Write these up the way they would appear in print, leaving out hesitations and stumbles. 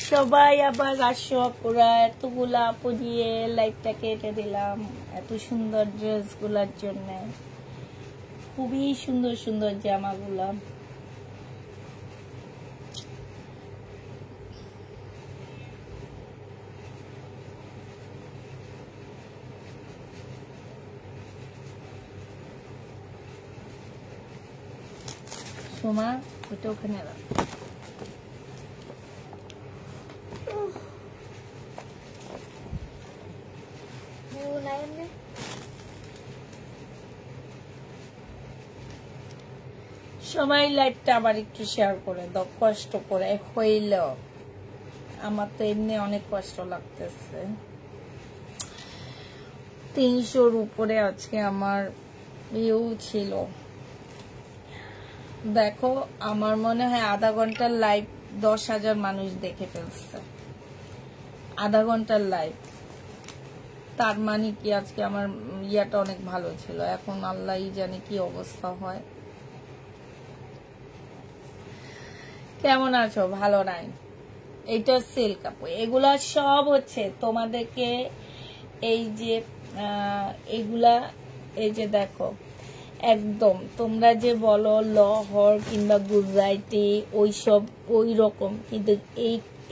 সবাই আবার আসো আপুরা, এতগুলা আপু দিয়ে লাইটটা কেটে দিলাম এত সুন্দর ড্রেস গুলার জন্য। খুবই সুন্দর সুন্দর জামাগুলা। সোমা ওটা ওখানে রাখ। সবাই লাইভটা আবার একটু শেয়ার করে দাও, কষ্ট করে হইলেও। আমার তো এমনি অনেক কষ্ট লাগতেছে। 300-র উপরে আজকে আমার ভিউ ছিল। দেখো আমার মনে হয় আধা ঘন্টার লাইভ 10,000 মানুষ দেখে ফেলছে। আধা ঘন্টার লাইভ, তার মানে কি আজকে আমার ইয়াটা অনেক ভালো ছিল। এখন আল্লাহই জানে কি অবস্থা হয়। কেমন আছো? ভালো নাই? এটা সিল্ক কাপড়, এগুলা সব হচ্ছে তোমাদেরকে এই যে এগুলা, এই যে দেখো একদম তোমরা যে বলো লহর কিংবা গুজরাটি ওইসব ওই রকম, কিন্তু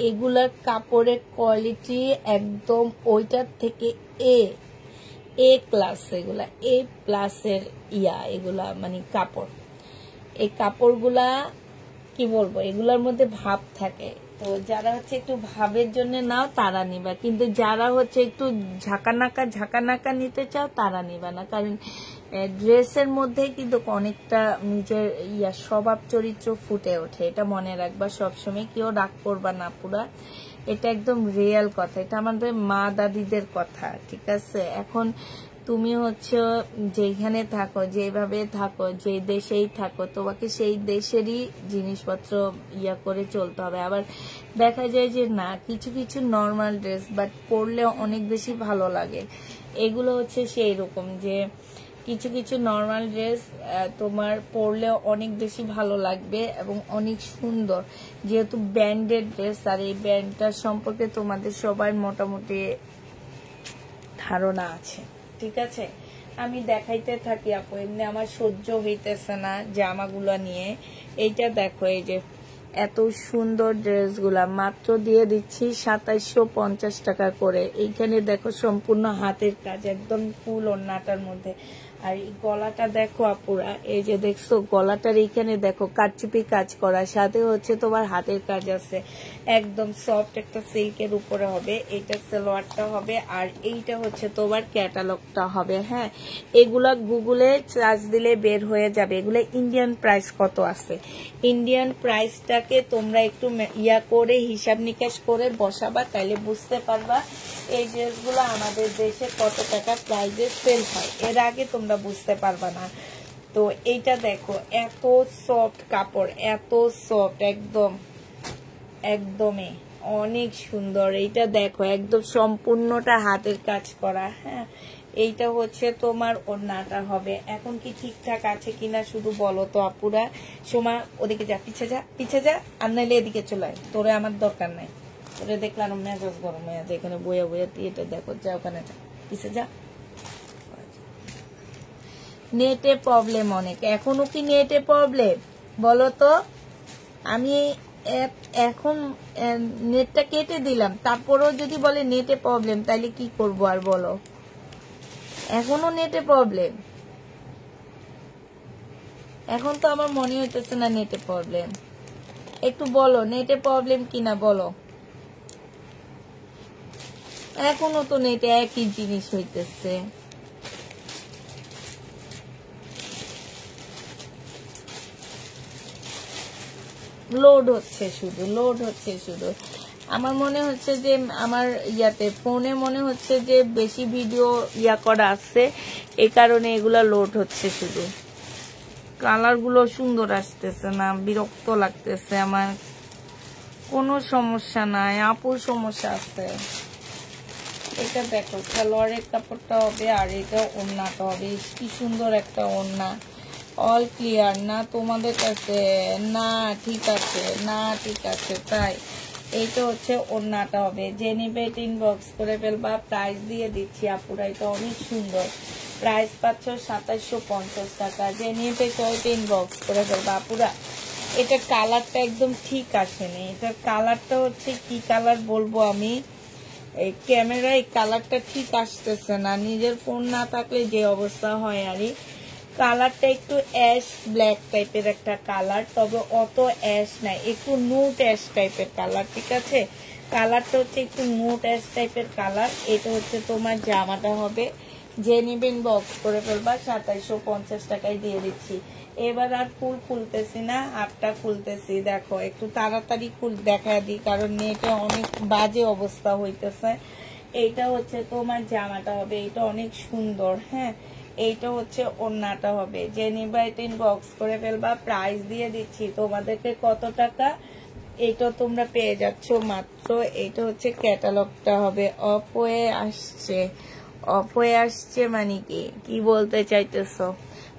এগুলার কাপড়ের কোয়ালিটি একদম ওইটার থেকে এ ক্লাস। এগুলা এ প্লাসের এগুলা মানে কাপড়। এই কাপড়গুলা কি বলবো, এগুলার মধ্যে ভাব থাকে। তো যারা হচ্ছে একটু ভাবের জন্য নাও তারা নিবা, কিন্তু যারা হচ্ছে একটু ঝাঁকানাকা নিতে চাও তারা নিবা না। কারণ ড্রেসের মধ্যে কিন্তু অনেকটা নিজের স্বভাব চরিত্র ফুটে ওঠে, এটা মনে রাখবা সবসময়। কেউ রাগ করবা না পুরা, এটা একদম রিয়েল কথা। এটা আমাদের মা দাদিদের কথা, ঠিক আছে? এখন তুমি হচ্ছে যেখানে থাকো, যেভাবে থাকো, যে দেশেই থাকো, তোমাকে সেই দেশেরই জিনিসপত্র করে চলতে হবে। আবার দেখা যায় যে না, কিছু কিছু নর্মাল ড্রেস বাট পরলে অনেক বেশি ভালো লাগে। এগুলো হচ্ছে সেই রকম যে কিছু কিছু নর্মাল ড্রেস তোমার পরলে অনেক বেশি ভালো লাগবে এবং অনেক সুন্দর, যেহেতু ব্র্যান্ডেড ড্রেস। আর এই ব্র্যান্ডটার সম্পর্কে তোমাদের সবার মোটামুটি ধারণা আছে, ঠিক আছে? আমি দেখাইতে থাকি আপু, এমনি আমার সহ্য হইতেছে না জামাগুলো নিয়ে। এইটা দেখো, এই যে এত সুন্দর ড্রেসগুলা মাত্র দিয়ে দিচ্ছি 2750 টাকা করে। এইখানে দেখো সম্পূর্ণ হাতের কাজ, একদম ফুল ওড়নাটার মধ্যে। আর এই গলাটা দেখো আপুরা, এই যে দেখছো গলাটার এইখানে দেখো কারচুপি কাজ করা, সাথে হচ্ছে তোমার হাতের কাজ আছে। একদম সফট একটা সিল্কের উপরে হবে। এইটা সালোয়ারটা হবে, আর এইটা হচ্ছে তোমার ক্যাটালগটা হবে। হ্যাঁ, এগুলা গুগলে সার্চ দিলে বের হয়ে যাবে। এগুলো ইন্ডিয়ান প্রাইস কত আছে, ইন্ডিয়ান প্রাইসটাকে তোমরা একটু করে হিসাব নিকাশ করে বসাবা, তাইলে বুঝতে পারবা এই ড্রেসগুলো আমাদের দেশে কত টাকা প্রাইসে সেল হয়। এর আগে তোমরা বুঝতে পারবা না। তো এইটা দেখো এত সফট কাপড়, এত সফট, একদমই অনেক সুন্দর। এইটা দেখো একদম সম্পূর্ণটা হাতের কাজ করা। হ্যাঁ, এইটা হচ্ছে তোমার ওড়নাটা হবে। এখন কি ঠিকঠাক আছে কিনা শুধু বলো তো আপুরা। সোমা ওদিকে যা, পিছে যা, আর নাইলে এদিকে চলে, তোরে আমার দরকার নাই। তোরে দেখলাম মেজাজ গরম হয়ে যায় এখানে বইয়া এটা দেখো, যা ওখানে যা, পিছে যা। নেটে প্রবলেম অনেক, এখনো কি নেটে প্রবলেম বলো তো? আমি এখন নেটটা কেটে দিলাম, তারপরেও যদি বলে নেটে প্রবলেম, তাইলে কি করবো আর বলো? এখনো নেটে প্রবলেম। এখন তো আমার মনে হইতেছে না নেটে প্রবলেম। একটু বলো নেটে প্রবলেম কিনা বলো। এখনো তো নেটে একই জিনিস হইতেছে। লোড হচ্ছে শুধু। আমার মনে হচ্ছে যে আমার ফোনে মনে হচ্ছে যে বেশি ভিডিও করা আছে, এই কারণে এগুলা লোড হচ্ছে শুধু। কালার গুলো সুন্দর আসতেছে না, বিরক্ত লাগতেছে আমার। কোনো সমস্যা নাই আপুর, সমস্যা আছে। এটা দেখো সালোয়ারের কাপড়টা হবে, আর এটা ওড়নাটা হবে। কি সুন্দর একটা ওড়না, অল ক্লিয়ার না তোমাদের কাছে? না ঠিক আছে, তাই এইটা হচ্ছে ওড়নাটা হবে, যে নিবে ইনবক্স করে ফেলবা, প্রাইস দিয়ে দিচ্ছি আপুরা, এটা অনেক সুন্দর, প্রাইস পাচ্ছ 2750 টাকা, যে নিতে চাও ইনবক্স করে ফেলবা আপুরা। এটা কালারটা একদম ঠিক আসেনি, এটার কালারটা হচ্ছে কি কালার বলবো আমি, এই ক্যামেরায় কালারটা ঠিক আসতেছে না, নিজের ফোন না থাকলে যে অবস্থা হয় আরে। কালারটা একটু অ্যাশ ব্ল্যাক টাইপের একটা কালার, তবে অত অ্যাশ নাই, একটু নুট অ্যাশ টাইপের কালার, ঠিক আছে। কালারটা হচ্ছে একটু নুট অ্যাশ টাইপের কালার। এটা হচ্ছে তোমার জামাটা হবে, যে নিবেন বক্স করে ফেলবা, 2750 টাকায় দিয়ে দিচ্ছি। এবার আর ফুল খুলতেছি না, হাফটা খুলতেছি, দেখো একটু তাড়াতাড়ি ফুল দেখা দিই, কারণ নেটে অনেক বাজে অবস্থা হইতেছে। এইটা হচ্ছে তোমার জামাটা হবে, এটা অনেক সুন্দর, হ্যাঁ। এইটা হচ্ছে ওড়নাটা হবে, যে নিবা এটা ইনবক্স করে ফেলবা, প্রাইস দিয়ে দিচ্ছি তোমাদেরকে কত টাকা, এটা তোমরা পেয়ে যাচ্ছ মাত্র, এইটা হচ্ছে ক্যাটালগটা হবে, অফ হয়ে আসছে, অফ হয়ে আসছে মানে কি বলতে চাইতেছো?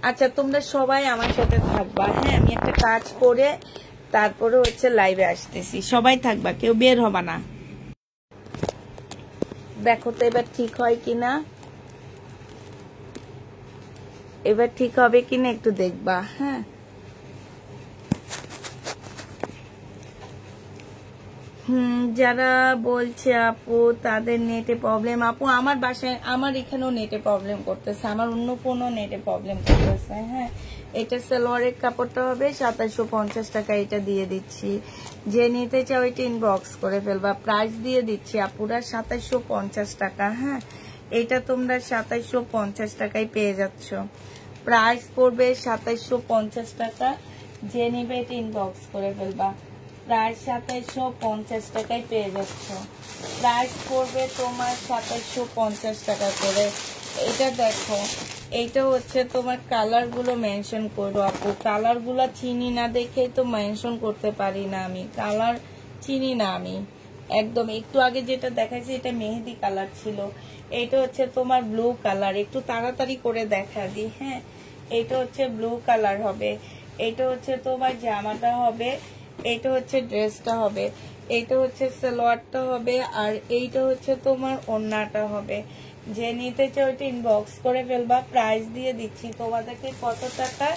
আচ্ছা তোমরা সবাই আমার সাথে থাকবা, হ্যাঁ, আমি একটা কাজ করে তারপরে হচ্ছে লাইভে আসতেছি, সবাই থাকবা, কেউ বের হবা না। দেখো তো এবার ঠিক হয় কিনা, এবার ঠিক হবে কিনা একটু দেখবা, হ্যাঁ। যারা বলছে আপু তাদের নেটে প্রবলেম, আপু আমার বাসায়, আমার এখানেও নেটে প্রবলেম করতেছে, আমার অন্য ফোনও নেটে প্রবলেম করতেছে, হ্যাঁ। এটা সালোয়ারের কাপড়টা হবে 2750 টাকা, এটা দিয়ে দিচ্ছি, যে নিতে চাও এটা ইনবক্স করে ফেলবা, প্রাইস দিয়ে দিচ্ছি আপুরা 2750 টাকা, হ্যাঁ। এটা তোমরা 2750 টাকায় পেয়ে যাচ্ছ, প্রাইস পড়বে 2750 টাকা, যে নিবে এটা ইনবক্স করে ফেলবা, প্রায় 2750 টাকায় পেয়ে যাচ্ছ, প্রাইস পড়বে তোমার 2750 টাকা করে। এটা দেখো, এইটা হচ্ছে তোমার কালার গুলো মেনশন করো আপু, কালার গুলো চিনি না দেখে তো মেনশন করতে পারি না, আমি কালার চিনি না আমি একদম। একটু আগে যেটা দেখাইছি এটা মেহেদি কালার ছিল, এটা হচ্ছে তোমার ব্লু কালার, একটু তাড়াতাড়ি করে দেখা দিই, হ্যাঁ। এটা হচ্ছে ব্লু কালার হবে, এটা হচ্ছে তোমার জামাটা হবে, এইটা হচ্ছে ড্রেসটা হবে, এইটা হচ্ছে সালোয়ারটা হবে, আর এইটা হচ্ছে তোমার ওড়নাটা হবে, যে নিতে চাও ওইটা ইনবক্স করে ফেলবা, প্রাইস দিয়ে দিচ্ছি তোমাদেরকে কত টাকা,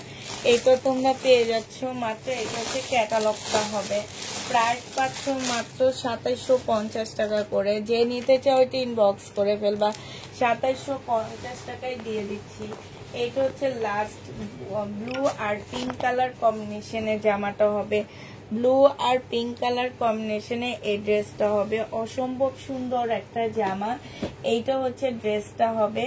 এইটা তোমরা পেয়ে যাচ্ছ মাত্র, এটা হচ্ছে ক্যাটালগটা হবে, প্রাইস পাচ্ছ মাত্র 2750 টাকা করে, যে নিতে চাও ওইটা ইনবক্স করে ফেলবা, 2750 টাকায় দিয়ে দিচ্ছি। এইটা হচ্ছে লাস্ট ব্লু আর পিঙ্ক কালার কম্বিনেশনে জামাটা হবে, ব্লু আর পিঙ্ক কালার কম্বিনেশনে এই ড্রেসটা হবে, অসম্ভব সুন্দর একটা জামা। এইটা হচ্ছে ড্রেসটা হবে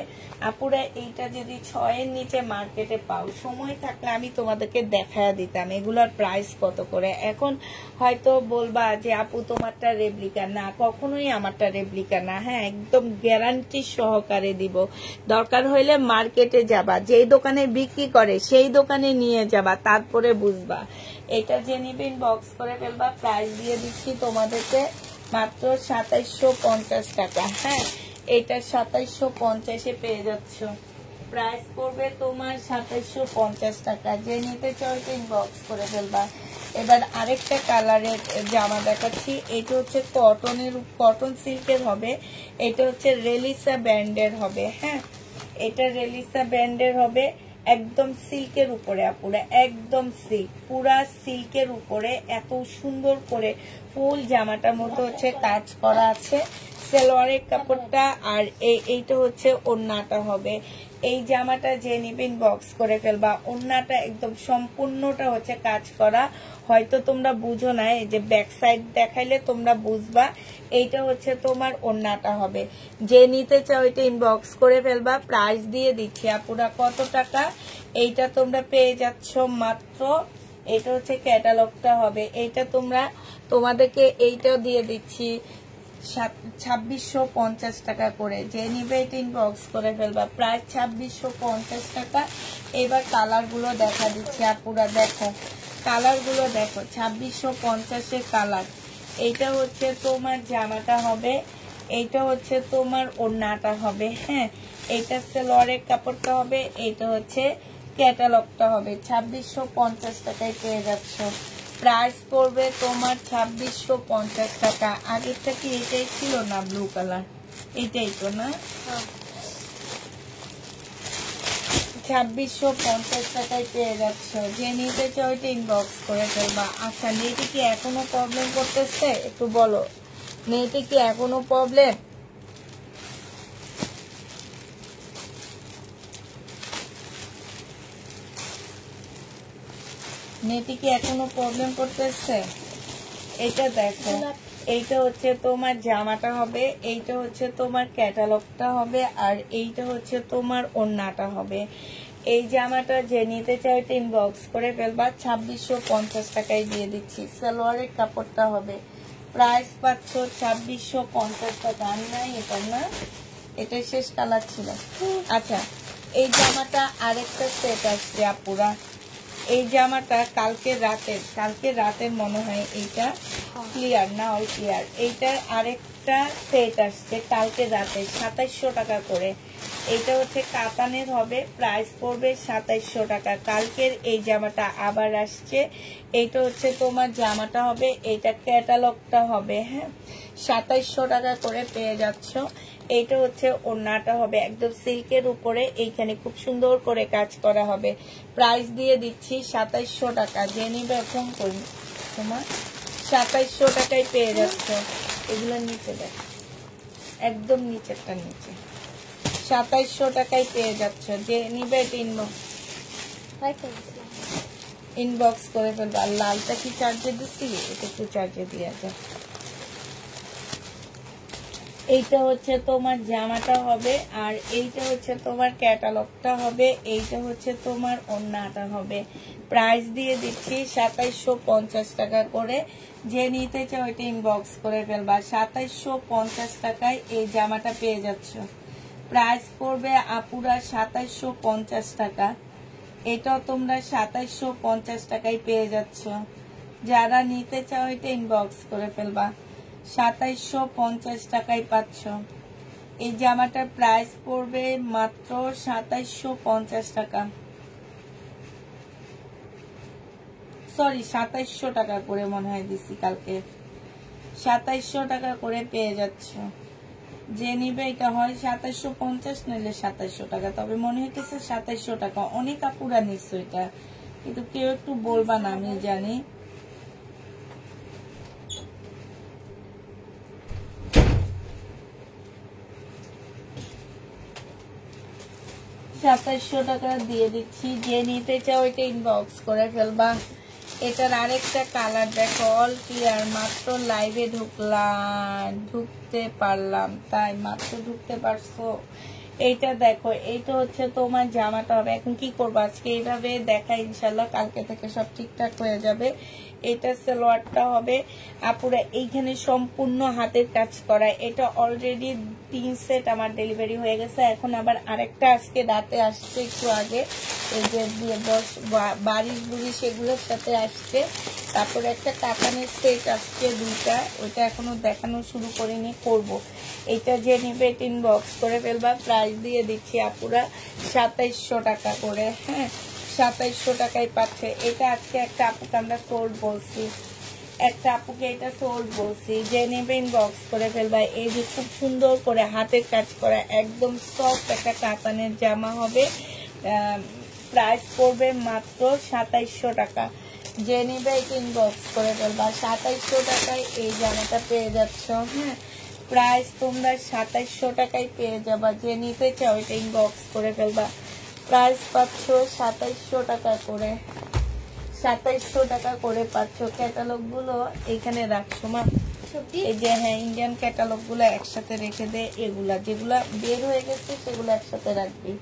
আপুরা, এইটা যদি 6-এর নিচে মার্কেটে পাও, সময় থাকলে আমি তোমাদেরকে দেখায়া দিতাম এগুলার প্রাইস কত করে। এখন হয়তো বলবা যে আপু তোমারটা রেপ্লিকা, না কখনোই আমারটা রেপ্লিকা না, হ্যাঁ, একদম গ্যারান্টি সহকারে দিব, দরকার হইলে মার্কেটে যাবা, যেই দোকানে বিক্রি করে সেই দোকানে নিয়ে যাবা, তারপরে বুঝবা। এটা যে নিবেন বক্স করে ফেলবা, প্রাইস দিয়ে দিচ্ছি তোমাদেরকে মাত্র 2750 টাকা, হ্যাঁ। এটা 2750-এ পেয়ে যাচ্ছ, প্রাইস পড়বে তোমার 2750 টাকা, যে নিতে চাও বক্স করে ফেলবা। এবার আরেকটা কালারের জামা দেখাচ্ছি, এটা হচ্ছে কটন সিল্কের হবে, এটা হচ্ছে রেলিসা ব্যান্ডের হবে, হ্যাঁ। এটা রেলিসা ব্যান্ডের হবে, একদম সিল্কের উপরে আপুরা, একদম সিল্ক, পুরা সিল্কের উপরে এত সুন্দর করে ফুল জামাটার মতো হচ্ছে কাজ করা আছে, সালোয়ারের কাপড়টা, আর এইটা হচ্ছে ওড়নাটা হবে। এই জামাটা যে নিবেন বক্স করে ফেলবা, ওড়নাটা একদম সম্পূর্ণটা হচ্ছে কাজ করা, হয়তো তোমরা বুঝো না, এই যে ব্যাক সাইড দেখাইলে তোমরা বুঝবা। এইটা হচ্ছে তোমার ওড়নাটা হবে, যে নিতে চাও এটা ইনবক্স করে ফেলবা, প্রাইস দিয়ে দিচ্ছি আপুরা কত টাকা, এইটা তোমরা পেয়ে যাচ্ছ মাত্র, এটা হচ্ছে ক্যাটালগটা হবে, এইটা তোমাদেরকে এইটাও দিয়ে দিচ্ছি 2650 টাকা করে, যে নিবে এটা ইনবক্স করে ফেলবা, প্রায় 2650 টাকা। এবার কালার গুলো দেখা দিচ্ছি আপুরা, দেখো কালার গুলো দেখো, 2650-এর কালার। এইটা হচ্ছে তোমার জামাটা হবে, এইটা হচ্ছে তোমার ওড়নাটা হবে, হ্যাঁ। এইটা সালোয়ারের কাপড়টা হবে, এইটা হচ্ছে ক্যাটালগটা হবে, 2650 টাকায় পেয়ে যাচ্ছ, প্রাইস পড়বে তোমার 2650 টাকা। আগেরটা কি এটাই ছিল না? ব্লু কালার এটাই তো না? 2650 টাকায় পেয়ে যাচ্ছ। যে নিতে চাও এটা ইনবক্স করে ফেলবা। আচ্ছা, নেটে কি এখনো প্রবলেম করতেছে? একটু বলো, নেটে কি এখনো প্রবলেম? নেটে কি এখনো প্রবলেম করতেছে? এটা দেখো, এইটা হচ্ছে তোমার জামাটা হবে, এইটা হচ্ছে তোমার ক্যাটালগটা হবে, আর এইটা হচ্ছে তোমার ওড়নাটা হবে। এই জামাটা যে নিতে চাই ইনবক্স করে ফেলবা। 2650 টাকায় দিয়ে দিচ্ছি। সালোয়ারের কাপড়টা হবে, প্রাইস পাচ্ছ 2650 টাকা। আমি নাই এটা না, এটা শেষ কালার ছিল। আচ্ছা, এই জামাটা আরেকটা সেট আসছে আপুরা। এই জামাটা কালকে রাতের মনে হয়, এইটা ক্লিয়ার না, অল ক্লিয়ার। এইটার আরেকটা সেট আসছে কালকে রাতে 2700 টাকা করে। এইটা হচ্ছে কাতানের হবে, প্রাইস পড়বে 2700 টাকা। কালকের এই জামাটা আবার আসছে। এইটা হচ্ছে তোমার জামাটা হবে, এইটা ক্যাটালগটা হবে। হ্যাঁ, 2700 টাকা করে পেয়ে যাচ্ছ। এইটা হচ্ছে ওড়নাটা হবে একদম সিল্কের উপরে, এইখানে খুব সুন্দর করে কাজ করা হবে। প্রাইস দিয়ে দিচ্ছি 2700 টাকা। যে নিবে ফোন করি তোমার 2700 টাকায় পেয়ে যাচ্ছ। এগুলোর নিচে দেখ, একদম নিচেরটা নিচে 2700 টাকায় পেয়ে যাচ্ছ। যে নিবে ইনবক্স করে ফেলবো। আর লালটা কি চার্জে দিচ্ছি? এটা একটু চার্জে দিয়ে যায়। এইটা হচ্ছে তোমার জামাটা হবে, আর এইটা হচ্ছে তোমার ক্যাটালগটা হবে, এইটা হচ্ছে তোমার ওড়নাটা হবে। প্রাইস দিয়ে দিচ্ছি 2750 টাকা করে। যে নিতে চাও ওইটা ইনবক্স করে ফেলবা। 2750 টাকায় এই জামাটা পেয়ে যাচ্ছ। প্রাইস পড়বে আপুরা 2750 টাকা। এটাও তোমরা 2750 টাকায় পেয়ে যাচ্ছ। যারা নিতে চাও এটা ইনবক্স করে ফেলবা। 2750 টাকায় পাচ্ছ। এই জামাটার প্রাইস পড়বে মাত্র 2750 টাকা, সরি 2700 টাকা করে মনে হয় দিছি কালকে। 2700 টাকা করে পেয়ে যাচ্ছ। যে নিবে এটা হয় 2750 নিলে 2700 টাকা, তবে মনে হইতেছে 2700 টাকা। অনেক আপুরা নিচ্ছ এটা, কিন্তু কেউ একটু বলবা না, আমি জানি। টাকা দিয়ে দিচ্ছি। যে নিতে চাও এটা ইনবক্স করে ফেলবা। এটার আরেকটা কালার দেখো, অল ক্লিয়ার। মাত্র লাইভে ঢুকতে পারলাম, তাই মাত্র ঢুকতে পারছো। এইটা দেখো, এইটা হচ্ছে তোমার জামাটা হবে। এখন কি করবো, আজকে এইভাবে দেখা, ইনশাল্লাহ কালকে থেকে সব ঠিকঠাক হয়ে যাবে। এটা সালোয়ারটা হবে আপুরা, এইখানে সম্পূর্ণ হাতের কাজ করা। এটা অলরেডি 3 সেট আমার ডেলিভারি হয়ে গেছে। এখন আবার আরেকটা আজকে রাতে আসছে, একটু আগে। এই যে 22 বুড়ি সেগুলোর সাথে আসছে। তারপরে একটা কাতানের সেট আসছে 2টা, ওইটা এখনো দেখানো শুরু করিনি, করব। এটা যে নিবে ইনবক্স করে ফেলবা। প্রাইস দিয়ে দিচ্ছি আপুরা 2700 টাকা করে। হ্যাঁ, 2700 টাকায় পাচ্ছে। এটা আজকে একটা আপুকে আমরা সোল্ড বলছি, একটা আপুকে এটা সোল্ড বলছি। যে নেবে ইনবক্স করে ফেলবা। এই যে খুব সুন্দর করে হাতের কাজ করা একদম সফট একটা কাতানের জামা হবে। প্রাইস পড়বে মাত্র 2700 টাকা। যে নিবে এটা ইনবক্স করে ফেলবা। 2700 টাকায় এই জামাটা পেয়ে যাচ্ছ। হ্যাঁ, প্রাইস তোমরা 2700 টাকায় পেয়ে যাবা। যে নিতে চাও এটা ইনবক্স করে ফেলবা। প্রাইস পাচ্ছ 2700 টাকা করে। 2700 টাকা করে পাচ্ছ। ক্যাটালগ গুলো এখানে রাখছো মা, এই যে হ্যাঁ ইন্ডিয়ান ক্যাটালগ গুলো একসাথে রেখে দে। এগুলা যেগুলা বের হয়ে গেছে সেগুলো একসাথে রাখবি।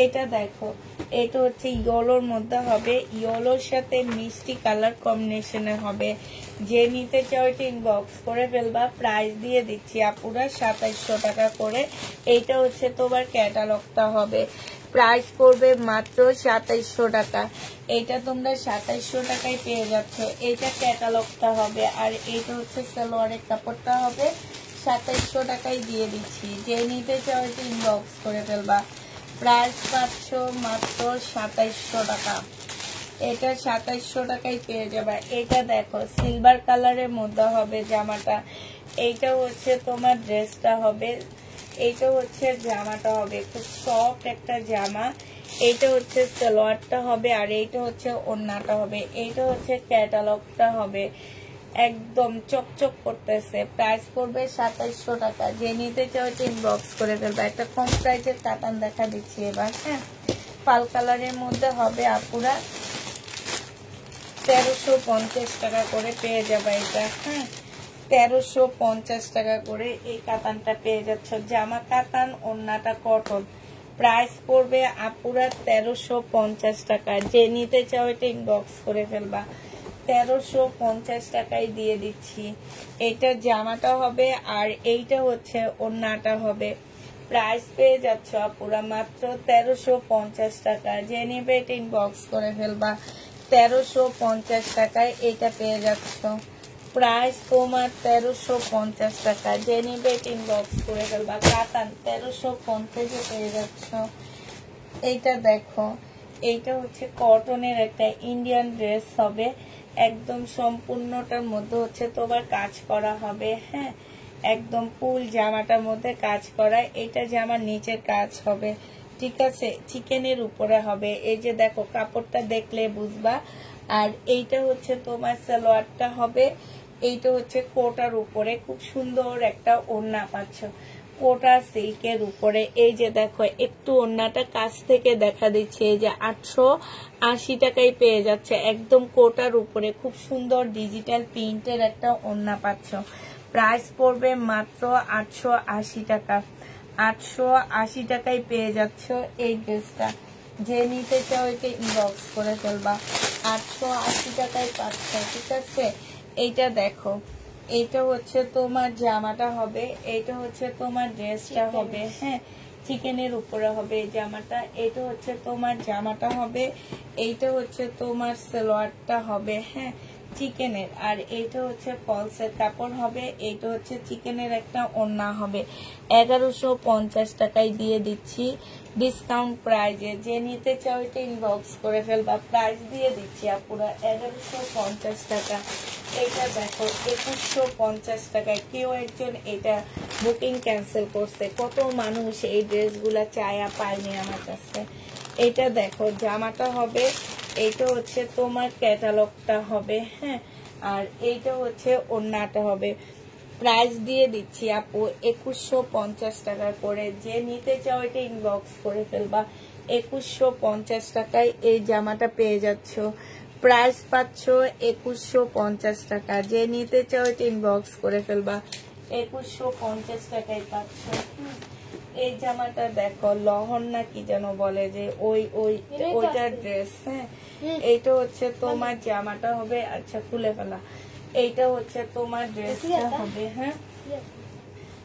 এটা দেখো, এটা হচ্ছে ইয়েলোর মধ্যে হবে, ইয়েলোর সাথে মিষ্টি কালার কম্বিনেশনে হবে। যে নিতে চাও এটা ইনবক্স করে ফেলবা। প্রাইস দিয়ে দিচ্ছি আপুরা 2700 টাকা করে। এইটা হচ্ছে তোমার ক্যাটালগটা হবে। প্রাইস পড়বে মাত্র 2700 টাকা। এইটা তোমরা 2700 টাকায় পেয়ে যাচ্ছ। এইটা ক্যাটালগটা হবে, আর এইটা হচ্ছে সালোয়ারের কাপড়টা হবে। 2700 টাকায় দিয়ে দিচ্ছি। যে নিতে চাও এটা ইনবক্স করে ফেলবা। প্রাইস পাচ্ছ মাত্র 2700 টাকা। এটা 2700 টাকায় পেয়ে যাবে। এটা দেখো সিলভার কালারের মধ্যে হবে জামাটা। এইটা হচ্ছে তোমার ড্রেসটা হবে, এইটা হচ্ছে জামাটা হবে, খুব সফট একটা জামা। এইটা হচ্ছে সালোয়ারটা হবে, আর এইটা হচ্ছে ওড়নাটা হবে। এইটা হচ্ছে ক্যাটালগটা হবে, একদম চকচক করতেছে। প্রাইস পড়বে 2700 টাকা। যে নিতে চাও ইনবক্স করে ফেলবে। একটা কম প্রাইসের কাতান দেখা দিচ্ছি এবার। হ্যাঁ, পাল কালারের মধ্যে হবে আপুরা, 1350 টাকা করে পেয়ে যাবে এটা। হ্যাঁ, 1350 টাকা করে এই কাতানটা পেয়ে যাচ্ছ। জামা কাতান, ওড়নাটা কটন। প্রাইস পড়বে আপুরা 1350 টাকা। যে নিতে চাও এটা ইনবক্স করে ফেলবা। 1350 টাকায় দিয়ে দিচ্ছি। এইটা জামাটা হবে, আর এইটা হচ্ছে ওড়নাটা হবে। প্রাইস পেয়ে যাচ্ছ আপুরা মাত্র 1350 টাকা। যে নিবে এটা ইনবক্স করে ফেলবা। 1350 টাকায় এইটা পেয়ে যাচ্ছ। প্রাইস তোমার 1350 টাকা। যে নিবে এটা ইনবক্স করে ফেলবা। কাতান 1350-এ পেয়ে যাচ্ছ। এইটা দেখো, এইটা হচ্ছে কটনের একটা ইন্ডিয়ান ড্রেস হবে, একদম সম্পূর্ণটার মধ্যে হচ্ছে তোমার কাজ করা হবে। হ্যাঁ, একদম ফুল জামাটার মধ্যে কাজ করা। এটা জামার নিচের কাজ হবে, ঠিক আছে, চিকেনের উপরে হবে। এই যে দেখো কাপড়টা দেখলে বুঝবা। আর এইটা হচ্ছে তোমার সালোয়ারটা হবে, এইটা হচ্ছে কোটার উপরে খুব সুন্দর একটা ওড়না পাচ্ছ, কোটা সিল্কের উপরে। এই যে দেখো একটু ওড়নাটা কাছ থেকে দেখা দিচ্ছে, এই যে 880 টাকায় পেয়ে যাচ্ছে, একদম কোটার উপরে খুব সুন্দর ডিজিটাল প্রিন্টের একটা ওড়না পাচ্ছ। প্রাইস পড়বে মাত্র 880 টাকা। 880 টাকায় পেয়ে যাচ্ছ এই ড্রেসটা। যে নিতে চাও এটা ইনবক্স করে ফেলবা। 880 টাকায় পাচ্ছ, ঠিক আছে। এইটা দেখো, এইটা হচ্ছে তোমার জামাটা হবে, এইটা হচ্ছে তোমার ড্রেসটা হবে। হ্যাঁ, চিকেনের উপরে হবে এই জামাটা। এটা হচ্ছে তোমার জামাটা হবে, এইটা হচ্ছে তোমার সালোয়ারটা হবে। হ্যাঁ, চিকেনের। আর এইটা হচ্ছে ফলসের কাপড় হবে, এইটা হচ্ছে চিকেনের একটা ওড়না হবে। 1150 টাকায় দিয়ে দিচ্ছি ডিসকাউন্ট প্রাইজে। যে নিতে চাও এটা ইনবক্স করে ফেলবা। প্রাইস দিয়ে দিচ্ছি আপুরা 1150 টাকা। এটা দেখো 2150 টাকায়। কেউ একজন এটা বুকিং ক্যান্সেল করছে, কত মানুষ এই ড্রেসগুলা চায়া পায়নি আমার কাছে। এটা দেখো জামাটা হবে, এইটা হচ্ছে তোমার ক্যাটালগটা হবে। হ্যাঁ, আর এইটা হচ্ছে ওড়নাটা হবে। প্রাইস দিয়ে দিচ্ছি আপু 2150 টাকা করে। যে নিতে চাও এটা ইনবক্স করে ফেলবা। 2150 টাকায় এই জামাটা পেয়ে যাচ্ছ। প্রাইস পাচ্ছ 2150 টাকা। যে নিতে চাও এটা ইনবক্স করে ফেলবা। 2150 টাকায় পাচ্ছ। এই জামাটা দেখো, লহন না কি যেন বলে, যে ওইটার ড্রেস। হ্যাঁ, এইটা হচ্ছে তোমার জামাটা হবে। আচ্ছা, খুলে ফেলা। এইটা হচ্ছে তোমার ড্রেসটা হবে। হ্যাঁ,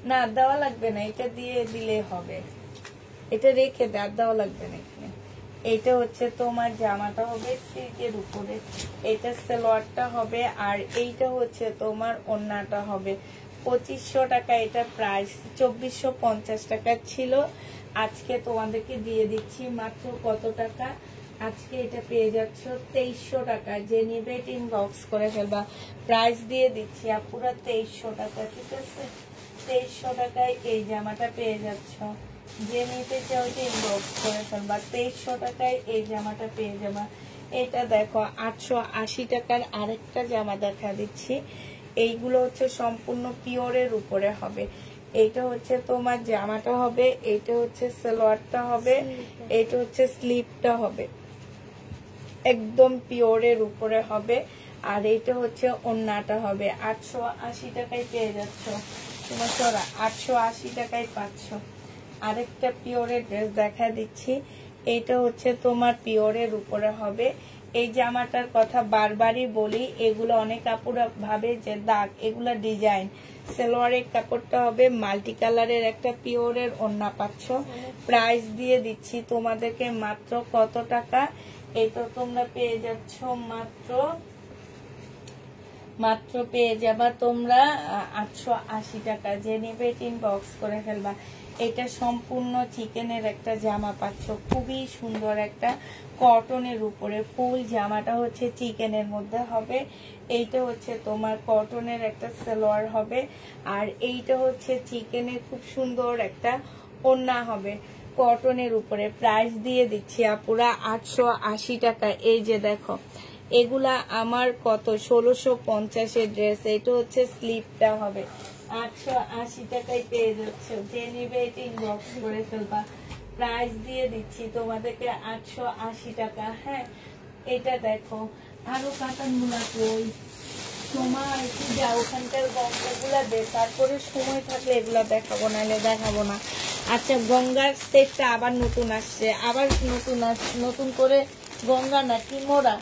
না দেওয়া লাগবে না, এটা দিয়ে দিলে হবে। এটা রেখে দেওয়া লাগবে না এখানে। এইটা হচ্ছে তোমার জামাটা হবে সিল্কের উপরে, এটা সালোয়ারটা হবে, আর এইটা হচ্ছে তোমার ওড়নাটা হবে। 2500 টাকা এটা প্রাইস। 2450 টাকা ছিল, আজকে তোমাদেরকে দিয়ে দিচ্ছি মাত্র কত টাকা, আজকে এটা পেয়ে যাচ্ছ 2300 টাকা। যে নিবে এটা ইনবক্স করে ফেলবা। প্রাইস দিয়ে দিচ্ছি আপুরা 2300 টাকা, ঠিক আছে। 2300 টাকায় এই জামাটা পেয়ে যাচ্ছ। যে নিতে চাও এটা ইনবক্স করে ফেলবা। 2300 টাকায় এই জামাটা পেয়ে যাবা। এটা দেখো 880 টাকার আরেকটা জামা দেখা দিচ্ছি। এইগুলো হচ্ছে সম্পূর্ণ পিওরের উপরে হবে। এইটা হচ্ছে তোমার জামাটা হবে, এইটা হচ্ছে সালোয়ারটা হবে, এইটা হচ্ছে স্লিপটা হবে, একদম পিওরের উপরে হবে। আর এইটা হচ্ছে ওড়নাটা হবে। 880 টাকায় পেয়ে যাচ্ছ তোমার, 880 টাকায় পাচ্ছ। আরেকটা পিওরের ড্রেস দেখা দিচ্ছি। এইটা হচ্ছে তোমার পিওরের উপরে হবে। এই জামাটার কথা বারবারই বলি, এগুলো অনেক কাপড় ভাবে যে দাগ, এগুলা ডিজাইন। সালোয়ারের কাপড়টা হবে মাল্টি কালারের, একটা পিওরের ওড়না পাচ্ছ। প্রাইস দিয়ে দিচ্ছি তোমাদেরকে মাত্র কত টাকা, এই তো তোমরা পেয়ে যাচ্ছ মাত্র পেয়ে যাবা তোমরা 880 টাকা। যে নেবে ইনবক্স করে ফেলবা। এটা সম্পূর্ণ চিকেনের একটা জামা পাচ্ছ, খুবই সুন্দর একটা কটনের উপরে ফুল জামাটা হচ্ছে চিকেনের মধ্যে হবে। এইটা হচ্ছে তোমার কটনের একটা সালোয়ার হবে, আর এইটা হচ্ছে চিকেনের খুব সুন্দর একটা ওড়না হবে কটনের উপরে। প্রাইস দিয়ে দিচ্ছি আপুরা 880 টাকা। এই যে দেখো এগুলা আমার কত 1650 ড্রেস, এটা হচ্ছে স্লিপটা হবে 880 টাকায় পেয়ে যাচ্ছে। যে নিবে এটা ইনবক্স করে ফেলবা। প্রাইস দিয়ে দিচ্ছি তোমাদেরকে 880 টাকা। হ্যাঁ এটা দেখো আরো কাতান গুলা কই তোমার একটু যা ওখানকার গঙ্গাগুলা দে, তারপরে সময় থাকলে এগুলা দেখাবো, নাহলে দেখাবো না। আচ্ছা গঙ্গার সেটটা আবার নতুন আসছে, আবার নতুন করে গঙ্গা না কিমোরা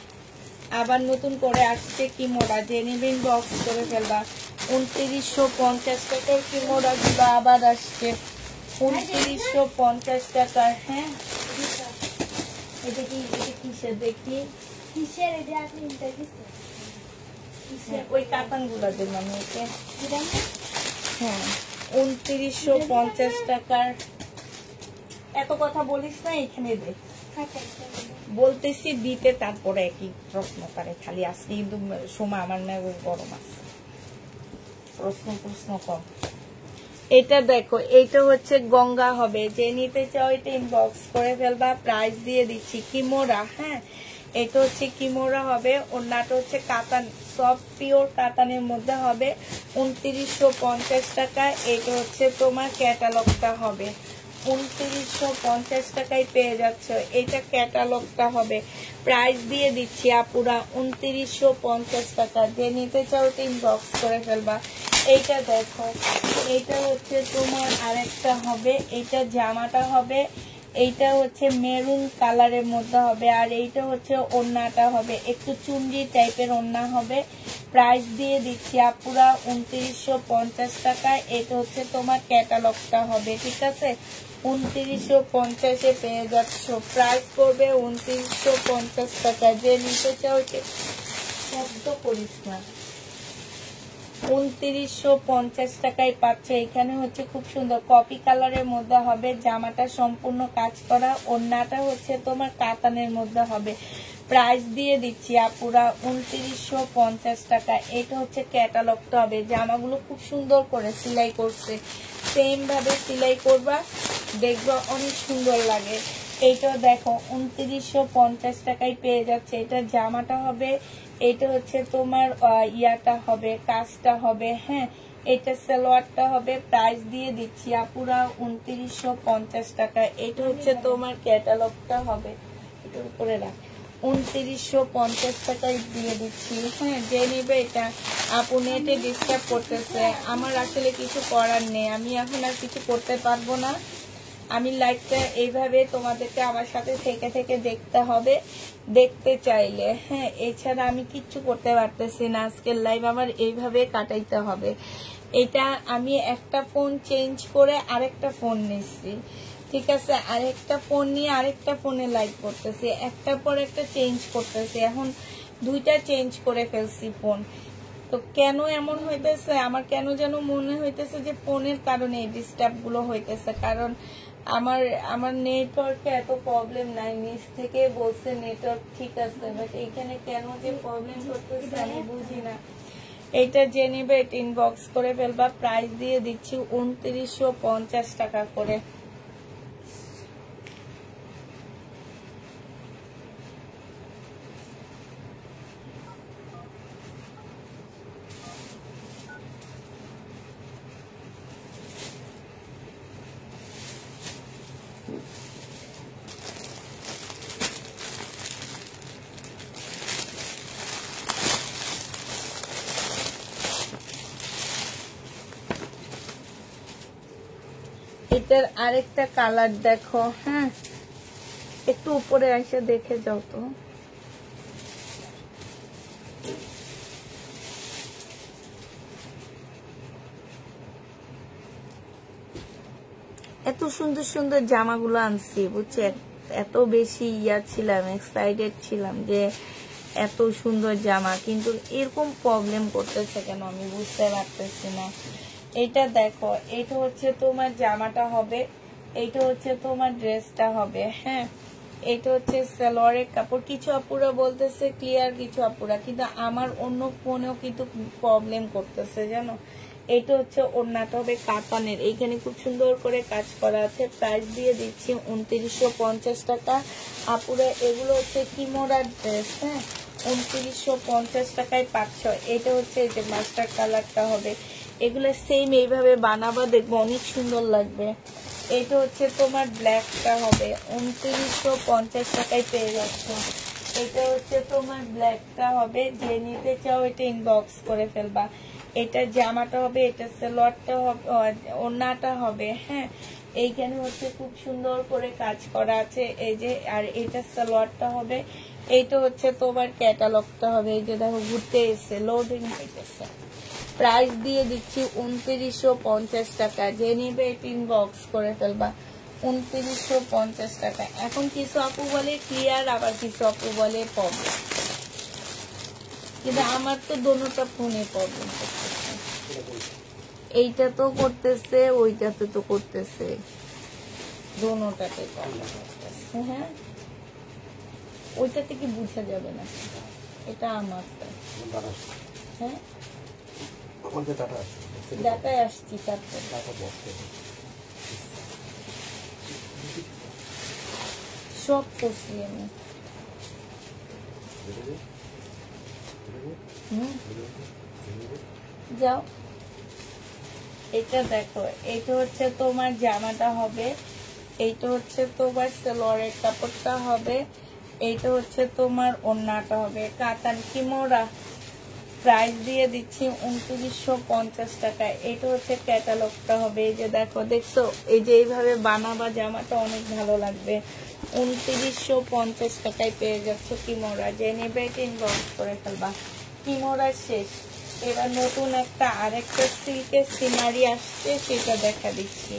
আবার নতুন করে আসছে কিমোরা। জেনিবিন বক্স করে ফেলবা। 2950 টাকার কিমোরা গুলো আবার আসছে 2950 টাকা। হ্যাঁ এটা কি কিসের দেখি কিসের ওই কাতান গুলা দিলাম ওকে। হ্যাঁ 2950 টাকার। এত কথা বলিস না, এখানে দে বলতেছি দিতে, তারপরে একই প্রশ্ন করে খালি। আজকে কিন্তু সময় আমার না গরম আছে, প্রশ্ন কম। এটা দেখো এইটা হচ্ছে গঙ্গা হবে, যে নিতে চাও এটা ইনবক্স করে ফেলবা। প্রাইস দিয়ে দিচ্ছি কিমোরা। হ্যাঁ এটা হচ্ছে কিমোরা হবে, ওড়নাটা হচ্ছে কাতান, সব পিওর কাতানের মধ্যে হবে 2950 টাকা। এটা হচ্ছে তোমার ক্যাটালগটা হবে 2950 টাকায় পেয়ে যাচ্ছে। এটা ক্যাটালগটা হবে। প্রাইস দিয়ে দিচ্ছি আপুরা 2950 টাকা। যে নিতে চাও এটা ইনবক্স করে ফেলবা। এইটা দেখো এইটা হচ্ছে তোমার আরেকটা হবে, এইটা জামাটা হবে, এইটা হচ্ছে মেরুন কালারের মধ্যে হবে, আর এইটা হচ্ছে ওড়নাটা হবে একটু চুনরি টাইপের ওড়না হবে। প্রাইস দিয়ে দিচ্ছি আপুরা 2950 টাকায়। এটা হচ্ছে তোমার ক্যাটালগটা হবে, ঠিক আছে 2950-এ পেয়ে যাচ্ছ। প্রাইস করবে 2950 টাকা। যে নিতে চাও শব্দ করিস না, 2950 টাকায় পাচ্ছে। এখানে হচ্ছে খুব সুন্দর কপি কালারের মধ্যে হবে, জামাটা সম্পূর্ণ কাজ করা, ওড়নাটা হচ্ছে তোমার কাতানের মধ্যে হবে। প্রাইস দিয়ে দিচ্ছি আপুরা 2950 টাকা। এটা হচ্ছে ক্যাটালগটা হবে। জামাগুলো খুব সুন্দর করে সেলাই করছে, সেম ভাবে সেলাই করবা, দেখবা অনেক সুন্দর লাগে। এইটা দেখো 2950 টাকায় পেয়ে যাচ্ছে। এটা জামাটা হবে, এটা হচ্ছে তোমার ইয়াটা হবে, কাজটা হবে। হ্যাঁ এটা সালোয়ারটা হবে। প্রাইস দিয়ে দিচ্ছি আপুরা 2950 টাকা। এটা হচ্ছে তোমার ক্যাটালগটা হবে, এটার উপরে রাখ 2950 টাকায় দিয়ে দিচ্ছি। হ্যাঁ যে নিবে এটা। আপু নেটে ডিস্টার্ব করতেছে, আমার আসলে কিছু করার নেই, আমি এখন আর কিছু করতে পারবো না। আমি লাইভটা এইভাবে তোমাদেরকে আমার সাথে থেকে দেখতে হবে, দেখতে চাইলে। হ্যাঁ এছাড়া আমি কিচ্ছু করতে পারতেছি না, আজকের লাইভ আমার এইভাবে কাটাইতে হবে। এটা আমি একটা ফোন চেঞ্জ করে আরেকটা ফোন নিচ্ছি, ঠিক আছে, আরেকটা ফোন নিয়ে আরেকটা ফোনে লাইভ করতেছি, একটার পর একটা চেঞ্জ করতেছি, এখন দুইটা চেঞ্জ করে ফেলছি ফোন। তো কেন এমন হইতেছে আমার, কেন যেন মনে হইতেছে যে ফোনের কারণে এই ডিস্টার্ব গুলো হইতেছে, কারণ আমার নেটওয়ার্কে এত প্রবলেম নাই, নিচ থেকে বলছে নেটওয়ার্ক ঠিক আছে, বাট এইখানে কেন যে প্রবলেম করতেছে আমি বুঝি না। এইটা যে নিবে এটা ইনবক্স করে ফেলবা। প্রাইস দিয়ে দিচ্ছি 2950 টাকা করে। এটার আরেকটা কালার দেখো। হ্যাঁ একটু উপরে এসে দেখে যাও তো। এত সুন্দর সুন্দর জামাগুলো আনছি বুঝছে, এত বেশি ছিলাম, এক্সাইটেড ছিলাম যে এত সুন্দর জামা, কিন্তু এরকম প্রবলেম করতেছে কেন আমি বুঝতে পারতেছি না। এটা দেখো, এটা হচ্ছে তোমার জামাটা হবে, এটা হচ্ছে তোমার ড্রেসটা হবে। হ্যাঁ, এটা হচ্ছে সালোয়ারের কাপড়। কিছু আপুরা বলতেছে ক্লিয়ার, কিছু আপুরা, কিন্তু আমার অন্য ফোনেও কিন্তু প্রবলেম করতেছে জানো। এটা হচ্ছে ওড়নাটা হবে কাতানের, এইখানে খুব সুন্দর করে কাজ করা আছে। প্রাইস দিয়ে দিচ্ছি 2950 টাকা। আপুরা এগুলো হচ্ছে কিমোরার ড্রেস। হ্যাঁ, 2950 টাকায় পাচ্ছ। এটা হচ্ছে এই যে মাস্টার কালারটা হবে। এগুলো সেম এইভাবে বানাবা, দেখবো অনেক সুন্দর লাগবে। এটা হচ্ছে তোমার ব্ল্যাকটা হবে, 2950 টাকায় পেয়ে যাচ্ছ। এটা হচ্ছে তোমার ব্ল্যাকটা হবে, যে নিতে চাও এটা ইনবক্স করে ফেলবা। এটা জামাটা হবে, এটা সালোয়ারটা হবে, ওড়নাটা হবে। হ্যাঁ, এইখানে হচ্ছে খুব সুন্দর করে কাজ করা আছে এই যে। আর এটা সালোয়ারটা হবে, এইটা হচ্ছে তোমার ক্যাটালগটা হবে। এই যে দেখো ঘুরতে এসে লোডিং হইতেছে। প্রাইস দিয়ে দিচ্ছি 2950 টাকা। যে নিবে এটা ইনবক্স করে ফেলবা, 2950 টাকা। এখন কিছু আপু বলে ক্লিয়ার, আবার কিছু আপু বলে প্রবলেম, কিন্তু আমার তো দোনোটা ফোনে প্রবলেম করতেছে। এইটা তো করতেছে, ওইটাতে তো করতেছে, দোনোটাতে প্রবলেম করতেছে। হ্যাঁ, ওইটাতে কি বুঝা যাবে না, এটা আমার। হ্যাঁ, ডাটায় আসছি, তারপর সব করছি আমি। যাও, এটা দেখো, এটা হচ্ছে তোমার জামাটা হবে, এইটা হচ্ছে তোমার সালোয়ারের কাপড়টা হবে, এইটা হচ্ছে তোমার ওড়নাটা হবে কাতান কিমোরা। প্রাইস দিয়ে দিচ্ছি 2950 টাকা। এটা হচ্ছে ক্যাটালগটা হবে। এই যে দেখো, দেখছো, এই যে এইভাবে বানাবা জামাটা অনেক ভালো লাগবে। 2950 টাকায় পেয়ে যাচ্ছ কিমোরা। যে নেবে ইনবক্স করে ফেলবা। কিমোরা শেষ, এবার নতুন একটা আরেকটা সিল্কের সিনারি আসছে, সেটা দেখা দিচ্ছি।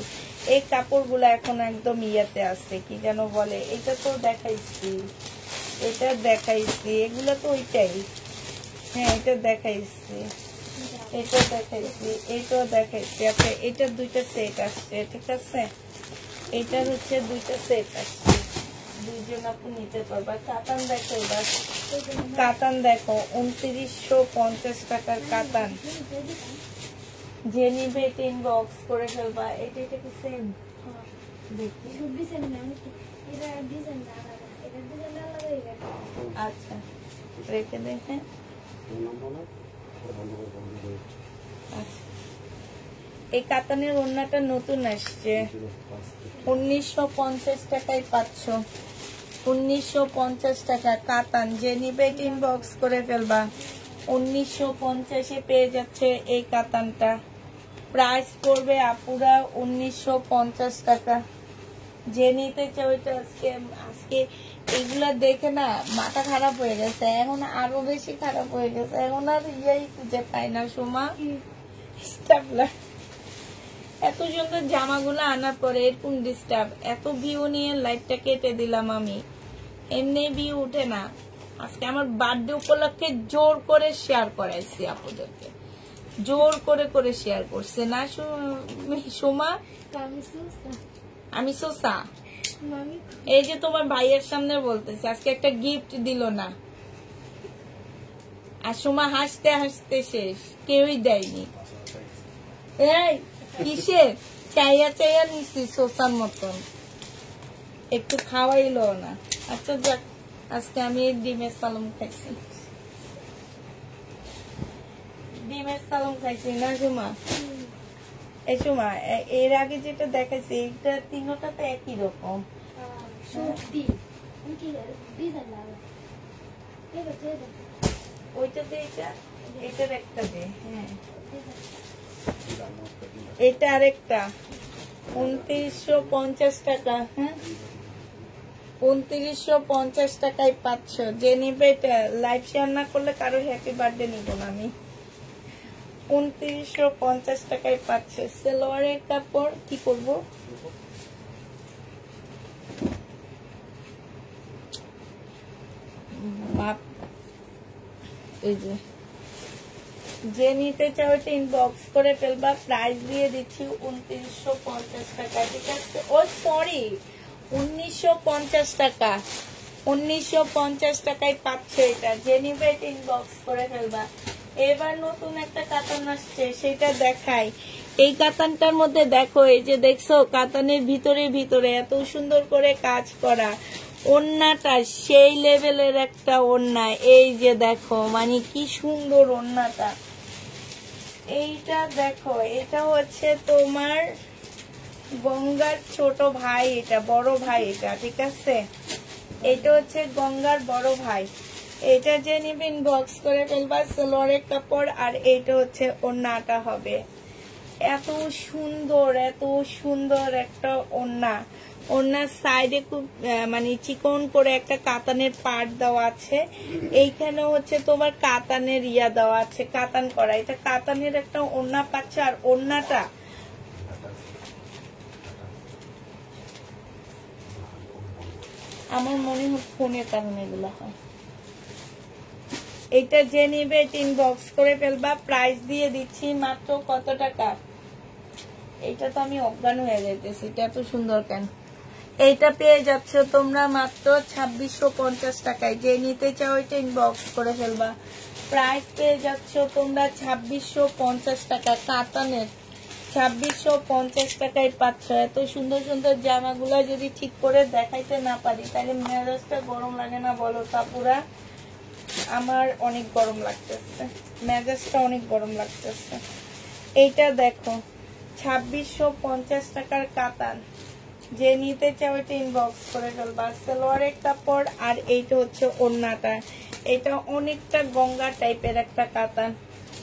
এই কাপড়গুলো এখন একদম ইয়াতে আছে, কি যেন বলে, এটা তো দেখাইছি, এটা দেখাইছি, এগুলো তো ওইটাই। হ্যাঁ, এটা দেখাইছি, এটা দেখাইছি, এটাও দেখাইছি। আচ্ছা, এটার দুইটা সেট আসছে, ঠিক আছে, এটার হচ্ছে দুইটা সেট আসছে, দুইজন আপনি নিতে পারবা। কাতান দেখো, এবার কাতান দেখো, 2950 টাকার কাতান। যে নিবে এটা ইনবক্স করে ফেলবা। এটা এটা কি সেম? আচ্ছা, রেখে দেখে। এই কাতানের ওড়নাটা নতুন আসছে, 1950 টাকায় পাচ্ছ। 1950 টাকা কাতান। যে নিবে ইনবক্স করে ফেলবা। 1950-এ পেয়ে যাচ্ছে এই কাতানটা। প্রাইস পড়বে আপুরা 1950 টাকা। যে নিতে চাও এটা আজকে আজকে এগুলা দেখে না মাথা খারাপ হয়ে গেছে, এখন আরো বেশি খারাপ হয়ে গেছে। এখন আর ইয়াই খুঁজে পাই না সোমা, স্টাফলার। এত সুন্দর জামাগুলো আনার পরে এরকম ডিস্টার্ব। এত ভিউ নিয়ে লাইটটা কেটে দিলাম আমি, এমনি ভিউ উঠে না। আজকে আমার বার্থডে উপলক্ষে জোর করে শেয়ার করাইছি আপনাদেরকে, জোর করে করে শেয়ার করছে না সোমা? আমি সোসা, এই যে তোমার ভাইয়ের সামনে বলতেছে আজকে একটা গিফট দিল না, আর সোমা হাসতে হাসতে শেষ, কেউই দেয়নি। এই কিসের চাইয়া চাইয়া নিচ্ছি সোসার মতন, একটু খাওয়াইলো না। আচ্ছা যাক, আজকে আমি ডিমের সালাম খাইছি, ডিমের সালাম খাইছি না সোমা? এই সোমা, এর আগে যেটা দেখাইছি এটা তিনটা তো একই রকম। ওইটাতে এটা, এটার একটা দে। হ্যাঁ, এটা আরেকটা 2950 টাকা। হ্যাঁ, 2950 টাকায় পাচ্ছ। যে নিবে এটা লাইভ শেয়ার না করলে কারো হ্যাপি বার্থডে নিব না আমি। 2950 টাকায় পাচ্ছে। সালোয়ারের কাপড় কি করবো, এই যে যে নিতে চাও এটা ইনবক্স করে ফেলবা, প্রাইস দিয়ে দিচ্ছি 2950 টাকা, ঠিক আছে? ও সরি, 1950 টাকা, 1950 টাকায় পাচ্ছ এটা। যে নিবে এটা ইনবক্স করে ফেলবা। এবার নতুন একটা কাতান আসছে, সেটা দেখাই। এই কাতানটার মধ্যে দেখো, এই যে দেখছো কাতানের ভিতরে ভিতরে এত সুন্দর করে কাজ করা, ওড়নাটা সেই লেভেলের একটা ওড়না। এই যে দেখো, মানে কি সুন্দর ওড়নাটা। এইটা দেখো, এটা হচ্ছে তোমার গঙ্গার ছোট ভাই, এটা বড় ভাই, এটা ঠিক আছে? এটা হচ্ছে গঙ্গার বড় ভাই। এটা যে নিবে ইনবক্স করে ফেলবা, সালোয়ারের কাপড়, আর এইটা হচ্ছে ওড়নাটা হবে। এত সুন্দর, এত সুন্দর একটা ওড়না। ওড়নার সাইডে খুব মানে চিকন করে একটা কাতানের পার্ট দেওয়া আছে। এইখানে হচ্ছে তোমার কাতানের ইয়া দেওয়া আছে, কাতান করা। এটা কাতানের একটা ওড়না পাচ্ছে। আর ওড়নাটা আমার মনে হয় ফোনের কারণে এগুলো হয়। এটা যে নিবে ইনবক্স করে ফেলবা, প্রাইস দিয়ে দিচ্ছি মাত্র কত টাকা? এটা তো আমি অজ্ঞান হয়ে যাইতেছি, এটা এত সুন্দর কেন? এইটা পেয়ে যাচ্ছ তোমরা মাত্র 2650 টাকায়। যে নিতে চাও এটা ইনবক্স করে ফেলবা, প্রাইস পেয়ে যাচ্ছ তোমরা 2650 টাকা। কাতানের 2650 টাকায় পাচ্ছ। এত সুন্দর সুন্দর জামাগুলো যদি ঠিক করে দেখাইতে না পারি তাহলে মেজাজটা গরম লাগে না বলো তাপুরা? আমার অনেক গরম লাগতেছে, মেজাজটা অনেক গরম লাগতেছে। এইটা দেখো, 2650 টাকার কাতান। যে নিতে চাও এটা ইনবক্স করে ফেলবা। সালোয়ারের কাপড়, আর এইটা হচ্ছে ওড়নাটা। এটা অনেকটা গঙ্গা টাইপের একটা কাতান।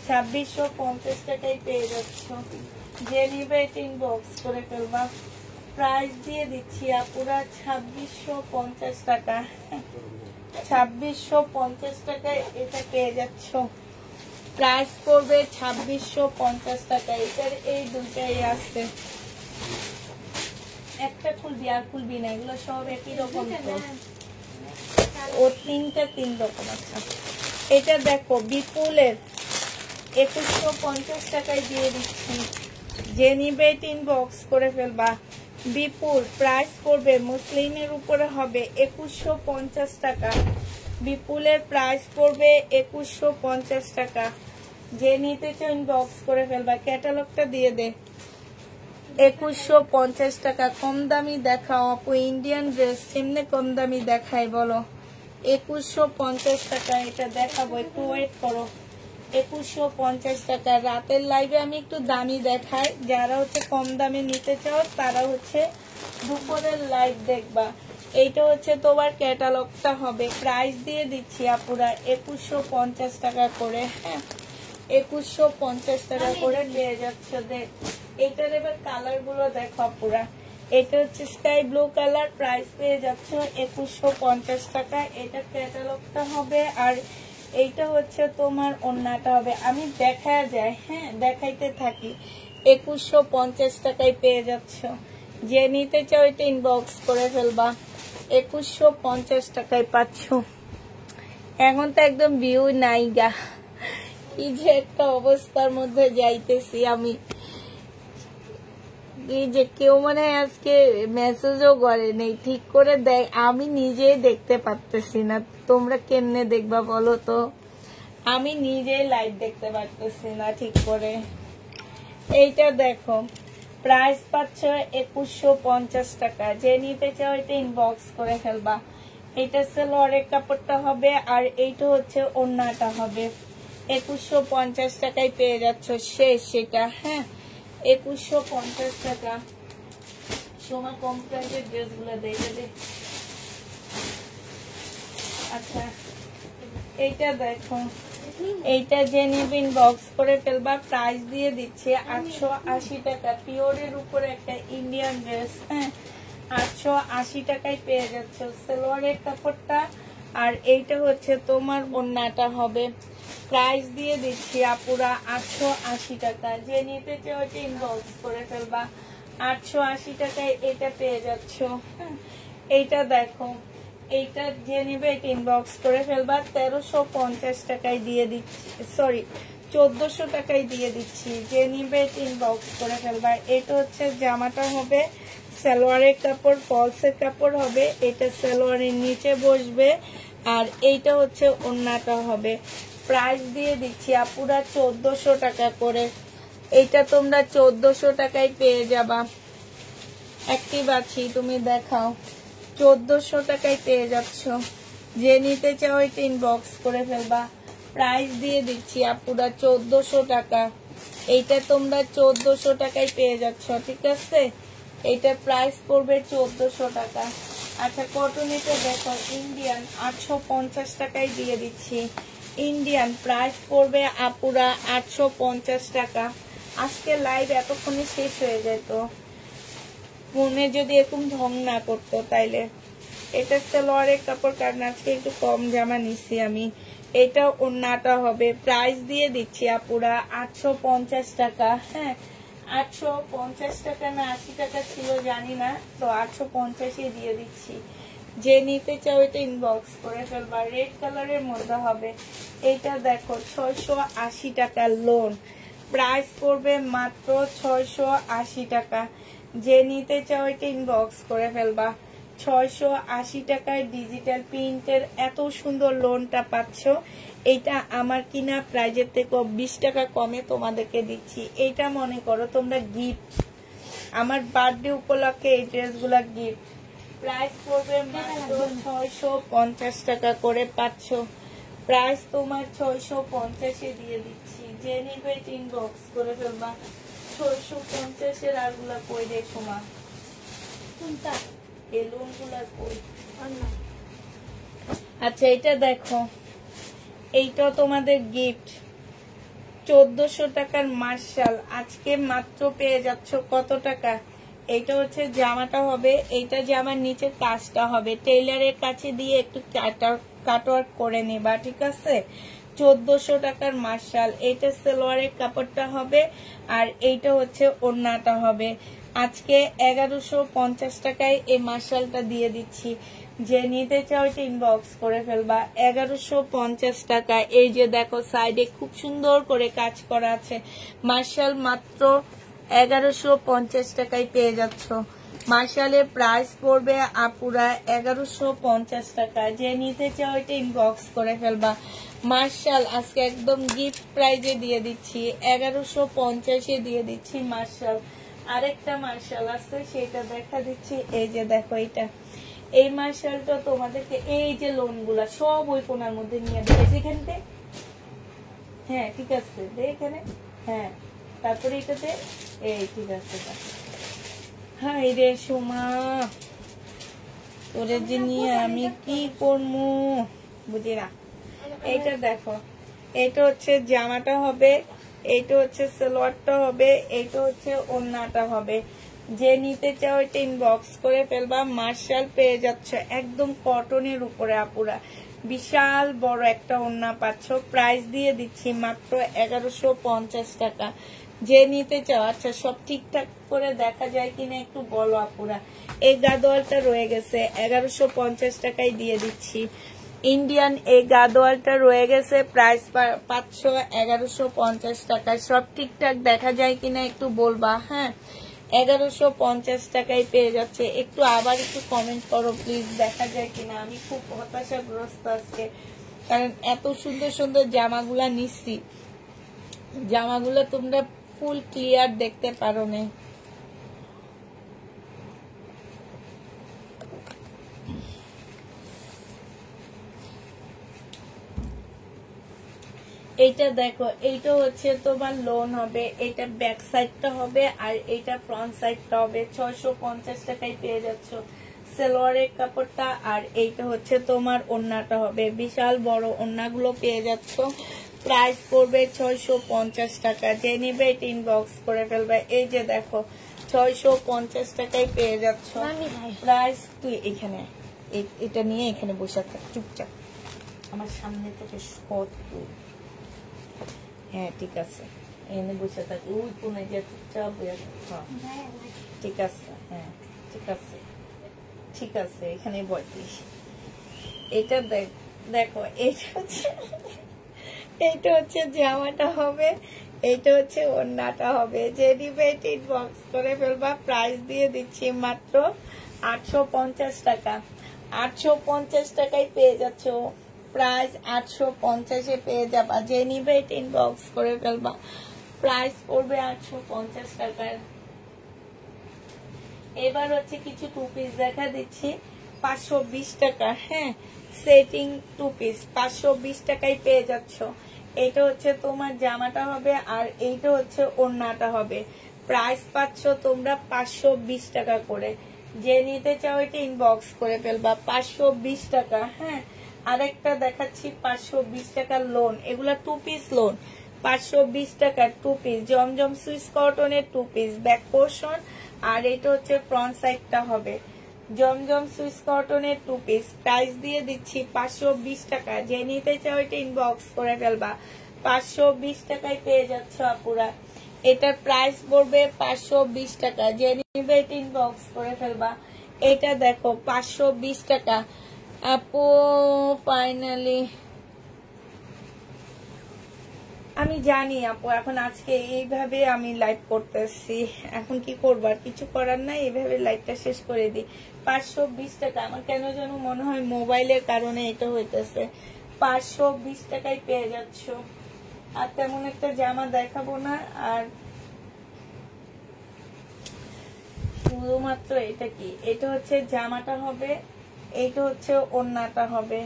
2650 টাকায় পেয়ে যাচ্ছ। যে নিবে এটা ইনবক্স করে ফেলবা, প্রাইস দিয়ে দিচ্ছি আপুরা 2650 টাকা। 2650 টাকায় এটা পেয়ে যাচ্ছ। প্রাইস পড়বে 2650 টাকা। এটার এই দুটাই আছে, একটা খুলবি আর খুলবি না, এগুলো সব একই রকম। ও তিনটা তিন রকম। আচ্ছা, এটা দেখো বিপুলের 2150 টাকায় দিয়ে দিচ্ছি। যে নিবে ইনবক্স করে ফেলবা। বিপুল প্রাইস পড়বে, মুসলিমের উপরে হবে 2150 টাকা। বিপুলের প্রাইস পড়বে 2150 টাকা। যে নিতে চাও ইনবক্স করে ফেলবা। ক্যাটালগটা দিয়ে দে। 2150 টাকা। কম দামি দেখাও আপু, ইন্ডিয়ান ড্রেস এমনি কম দামি দেখাই বলো? 2150 টাকা এটা দেখাবো, একটু ওয়েট করো। 2150 টাকা। রাতের লাইভে আমি একটু দামি দেখাই, যারা হচ্ছে কম দামে নিতে চাও তারা হচ্ছে দুপুরের লাইভ দেখবা। এইটা হচ্ছে তোমার ক্যাটালগটা হবে। প্রাইস দিয়ে দিচ্ছি আপুরা 2150 টাকা করে। হ্যাঁ, 2150 টাকা করে পেয়ে যাচ্ছে। দেখ এটার এবার কালার গুলো দেখো আপুরা। এটা হচ্ছে স্কাই ব্লু কালার, প্রাইস পেয়ে যাচ্ছ 2150 টাকা। এটা ক্যাটালগটা হবে। আর এইটা হচ্ছে তোমার ওড়নাটা হবে। আমি দেখা যায়, হ্যাঁ দেখাইতে থাকি। 2150 টাকায় পেয়ে যাচ্ছ। যে নিতে চাও এটা ইনবক্স করে ফেলবা। 2150 টাকায় পাচ্ছ। এখন তো একদম ভিউ নাই গা, কি যে একটা অবস্থার মধ্যে যাইতেছি আমি। এই যে কেউ মানে আজকে মেসেজও করে নেই ঠিক করে দেয়, আমি নিজেই দেখতে পারতেছি না। তোমরা কেমনে দেখবা বলো তো? আমি নিজেই লাইভ দেখতে পারতেছি না ঠিক করে। এইটা দেখো, প্রাইস পাচ্ছ 2150 টাকা। যে নিতে চাও এটা ইনবক্স করে ফেলবা। এটা সালোয়ারের কাপড়টা হবে, আর এইটা হচ্ছে ওড়নাটা হবে। 2150 টাকায় পেয়ে যাচ্ছ। শেষ সেটা। হ্যাঁ, 2150 টাকা। সময় কম প্রাইসের ড্রেস গুলো দেখে। আচ্ছা, এইটা দেখো, এইটা যে নিবে ইনবক্স করে ফেলবা। প্রাইস দিয়ে দিচ্ছে 880 টাকা। পিওরের উপরে একটা ইন্ডিয়ান ড্রেস। হ্যাঁ, 880 টাকায় পেয়ে যাচ্ছ। সালোয়ারের কাপড়টা, আর এইটা হচ্ছে তোমার ওড়নাটা হবে। প্রাইস দিয়ে দিচ্ছি আপুরা 880 টাকা। যে নিতে চাও এটা ইনবক্স করে ফেলবা। 880 টাকায় এটা পেয়ে যাচ্ছ। এইটা দেখো, এইটা যে নেবে এটা ইনবক্স করে ফেলবা। 1350 টাকায় দিয়ে দিচ্ছি, সরি 1400 টাকায় দিয়ে দিচ্ছি। যে নিবে এটা ইনবক্স করে ফেলবা। এটা হচ্ছে জামাটা হবে সালোয়ারের কাপড়, ফলসের কাপড় হবে। এটা সালোয়ারের নিচে বসবে আর এইটা হচ্ছে ওড়নাটা হবে। প্রাইস দিয়ে দিচ্ছি আপুরা 1400 টাকা করে। এইটা তোমরা 1400 টাকায় পেয়ে যাবা। অ্যাক্টিভ আছি, তুমি দেখাও। 1400 টাকায় পেয়ে যাচ্ছ। যে নিতে চাও এটা ইনবক্স করে ফেলবা। প্রাইস দিয়ে দিচ্ছি আপুরা 1400 টাকা। এইটা তোমরা 1400 টাকায় পেয়ে যাচ্ছ, ঠিক আছে? এইটার প্রাইস পড়বে 1400 টাকা। আচ্ছা কটনিতে দেখো ইন্ডিয়ান 850 টাকায় দিয়ে দিচ্ছি। ইন্ডিয়ান প্রাইস পড়বে আপুরা 850 টাকা। আজকে লাইভ এতক্ষণে শেষ হয়ে যেত ফোনে যদি এরকম ঢং না করতো তাইলে। এটা সালোয়ারের কাপড়, কারণ আজকে একটু কম জামা নিচ্ছি আমি। এটা ওড়নাটা হবে। প্রাইস দিয়ে দিচ্ছি আপুরা 850 টাকা। হ্যাঁ 850 টাকা না 80 টাকা ছিল জানি না, তো 850 দিয়ে দিচ্ছি। যে নিতে চাও এটা ইনবক্স করে ফেলবা। রেড কালারের মধ্যে হবে। এটা দেখো 680 টাকা লোন। প্রাইস পড়বে মাত্র 680 টাকা। যে নিতে চাও এটা ইনবক্স করে ফেলবা। 680 টাকায় ডিজিটাল প্রিন্টের এত সুন্দর লোনটা পাচ্ছ। এইটা আমার কিনা প্রাইজের থেকে 20 টাকা কমে তোমাদেরকে দিচ্ছি। এইটা মনে করো তোমরা গিফট, আমার বার্থডে উপলক্ষে এই ড্রেসগুলা গিফট। প্রাইস পড়বে মাত্র 650 টাকা করে পাচ্ছ। প্রাইস তোমার 650 দিয়ে দিচ্ছি। যে নিবে ইনবক্স করে ফেলবা। 650 আরগুলা কই দেখো মা, বেলুন গুলা কই? আচ্ছা এটা দেখো, এইটা তোমাদের গিফট। 1400 টাকার মার্শাল আজকে মাত্র পেয়ে যাচ্ছ কত টাকা? এইটা হচ্ছে জামাটা হবে। এইটা জামার নিচে কাজটা হবে, টেইলারের কাছে দিয়ে একটু কাটওয়ার্ক করে নেবা, ঠিক আছে? 1400 টাকার মার্শাল। এইটা সালোয়ারের কাপড়টা হবে আর এইটা হচ্ছে ওড়নাটা হবে। আজকে 1150 টাকায় এই মার্শালটা দিয়ে দিচ্ছি। যে নিতে চাও এটা ইনবক্স করে ফেলবা। 1150 টাকা। এই যে দেখো সাইডে খুব সুন্দর করে কাজ করা আছে। মার্শাল মাত্র 1150 টাকায় পেয়ে যাচ্ছ। মার্শালের প্রাইস পড়বে আপুরা 1150 টাকা। যে নিতে চাও এটা ইনবক্স করে ফেলবা। মার্শাল আজকে একদম গিফট প্রাইজে দিয়ে দিচ্ছি, 1150 দিয়ে দিচ্ছি মার্শাল। আরেকটা মার্শাল আছে সেটা দেখা দিচ্ছি। এই যে দেখো এটা, এই মার্শালটা তোমাদেরকে এই যে লোন গুলা সব ওই কোনার মধ্যে নিয়ে দিয়েছি এখানতে। হ্যাঁ ঠিক আছে, দে এখানে। হ্যাঁ তারপরে এটাতে এই ঠিক আছে। হ্যাঁ রে সোমা, তোরে যে নিয়ে আমি কি করবো বুঝি না। এইটা দেখো, এটা হচ্ছে জামাটা হবে, এইটা হচ্ছে সালোয়ারটা হবে, এইটা হচ্ছে ওড়নাটা হবে। যে নিতে চাও এটা ইনবক্স করে ফেলবা। মার্শাল পেয়ে যাচ্ছ একদম কটনের উপরে আপুরা। বিশাল বড় একটা ওড়না পাচ্ছ। প্রাইস দিয়ে দিচ্ছি মাত্র 1150 টাকা। যে নিতে চাও, আচ্ছা সব ঠিকঠাক করে দেখা যায় কিনা একটু বলো আপুরা। এই গাদোয়ালটা রয়ে গেছে, 1150 টাকায় দিয়ে দিচ্ছি। ইন্ডিয়ান এই গাদোয়ালটা রয়ে গেছে, প্রাইস পাচ্ছ 1150 টাকায়। সব ঠিকঠাক দেখা যায় কিনা একটু বলবা। হ্যাঁ 1150 টাকায় পেয়ে যাচ্ছে। একটু আবার একটু কমেন্ট করো প্লিজ, দেখা যায় কিনা। আমি খুব হতাশাগ্রস্ত আজকে, কারণ এত সুন্দর সুন্দর জামাগুলা নিচ্ছি, জামাগুলো তোমরা ফুল ক্লিয়ার দেখতে পারো না। এইটা দেখো, এইটা হচ্ছে তোমার লোন হবে, এটা ব্যাক সাইডটা হবে আর এইটা ফ্রন্ট সাইডটা হবে। 650 টাকায় পেয়ে যাচ্ছ সালোয়ারের কাপড়টা। আর এইটা হচ্ছে তোমার ওড়নাটা হবে। বিশাল বড় ওড়নাগুলো পেয়ে যাচ্ছ। প্রাইস পড়বে 650 টাকা। যে নিবে এটা ইনবক্স করে ফেলবে। এই যে দেখো 650 টাকায় পেয়ে যাচ্ছ। প্রাইস তুই এখানে এটা নিয়ে এখানে বসে থাক চুপচাপ, আমার সামনে থেকে সৎ। হ্যাঁ ঠিক আছে, এনে বসে থাকি ওই কোনে যে চুপচাপ। ঠিক আছে, হ্যাঁ ঠিক আছে, ঠিক আছে, এখানে বসিস। এটা দেখো, এইটা হচ্ছে জামাটা হবে, এইটা হচ্ছে ওড়নাটা হবে। যে নিবে ইনবক্স করে ফেলবা। প্রাইস দিয়ে দিচ্ছি মাত্র 850 টাকা। 850 টাকায় পেয়ে যাচ্ছ, প্রাইস 850-এ পেয়ে যাবা। যে নিবে ইনবক্স করে ফেলবা। প্রাইস পড়বে 850 টাকার। এবার হচ্ছে কিছু টু পিস দেখা দিচ্ছি 520 টাকা। হ্যাঁ, সেটিং টু পিস 520 টাকায় পেয়ে যাচ্ছ। এটা হচ্ছে তোমার জামাটা হবে, আর এইটা হচ্ছে ওড়নাটা হবে। প্রাইস পাচ্ছ তোমরা 520 টাকা করে। যে নিতে চাও এটা ইনবক্স করে ফেলবা। 520 টাকা। হ্যাঁ, আরেকটা দেখাচ্ছি 520 টাকার লোন। এগুলা টু পিস লোন। 520 টাকার টু পিস জমজম সুইস কটনের টু পিস, ব্যাক পোর্শন, আর এটা হচ্ছে ফ্রন্ট সাইডটা হবে। জমজম সুইস কটনের টু পিস। প্রাইস দিয়ে দিচ্ছি 520 টাকা। যে নিতে চাও এটা ইনবক্স করে ফেলবা। 520 টাকায় পেয়ে যাচ্ছ আপুরা। এটার প্রাইস পড়বে 520 টাকা। যে নিবে এটা ইনবক্স করে ফেলবা। এটা দেখো 520 টাকা আপু। ফাইনালি আমি জানি আপু, এখন আজকে এইভাবে আমি লাইভ করতেছি, এখন কি করবো, আর কিছু করার নাই, এইভাবে লাইভটা শেষ করে দিই। 520 টাকা। আমার কেন যেন মনে হয় মোবাইলের কারণে এটা হইতেছে। 520 টাকায় পেয়ে যাচ্ছ। আর তেমন একটা জামা দেখাবো না, আর শুধুমাত্র এটা কি, এটা হচ্ছে জামাটা হবে, এইটা হচ্ছে ওড়নাটা হবে।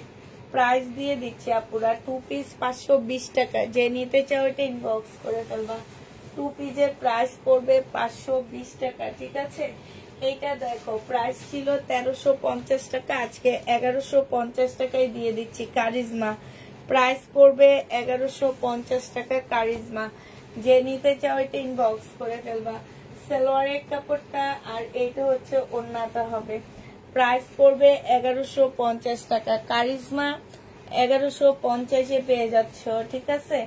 প্রাইস দিয়ে দিচ্ছি আপুরা টু পিস 520 টাকা। যে নিতে চাও এটা ইনবক্স করে ফেলবা। টু পিসের প্রাইস পড়বে 520 টাকা। ঠিক আছে, এইটা দেখো প্রাইস ছিল 1350 টাকা, আজকে 1150 টাকায় দিয়ে দিচ্ছি। কারিজমা প্রাইস পড়বে 1150 টাকা কারিজমা। যে নিতে চাও এটা ইনবক্স করে ফেলবা। সালোয়ারের কাপড়টা, আর এইটা হচ্ছে ওড়নাটা হবে। প্রাইস পড়বে 1150 টাকা। কারিজমা 1150-এ পেয়ে যাচ্ছ। ঠিক আছে,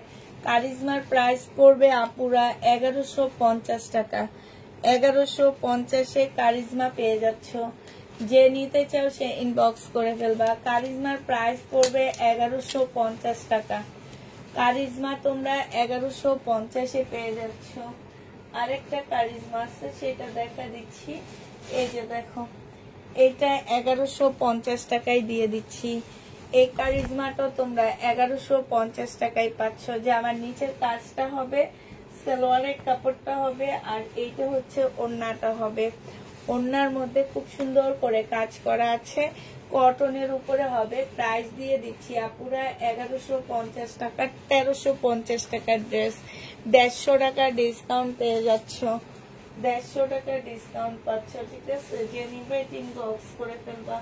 কারিজমার প্রাইস পড়বে আপুরা 1150 টাকা। 1150-এ কারিজমা পেয়ে যাচ্ছ। যে নিতে চাও সে ইনবক্স করে ফেলবা। কারিজমার প্রাইস পড়বে 1150 টাকা। কারিজমা তোমরা 1150-এ পেয়ে যাচ্ছ। আরেকটা কারিজমা আছে, সেটা দেখা দিচ্ছি। এই যে দেখো, এটা 1150 টাকায় দিয়ে দিচ্ছি। এই কারিজমাটা তোমরা 1150 টাকায় পাচ্ছ। যে আমার নিচের কাজটা হবে, সালোয়ারের কাপড়টা হবে, আর এইটা হচ্ছে ওড়নাটা হবে। ওড়নার মধ্যে খুব সুন্দর করে কাজ করা আছে, কটনের উপরে হবে। প্রাইস দিয়ে দিচ্ছি আপুরা 1150 টাকা। 1350 টাকার ড্রেস, 150 টাকা ডিসকাউন্ট পেয়ে যাচ্ছ। 150 টাকা ডিসকাউন্ট পাচ্ছ। ঠিক আছে, যে নিবে ইনবক্স করে ফেলবা।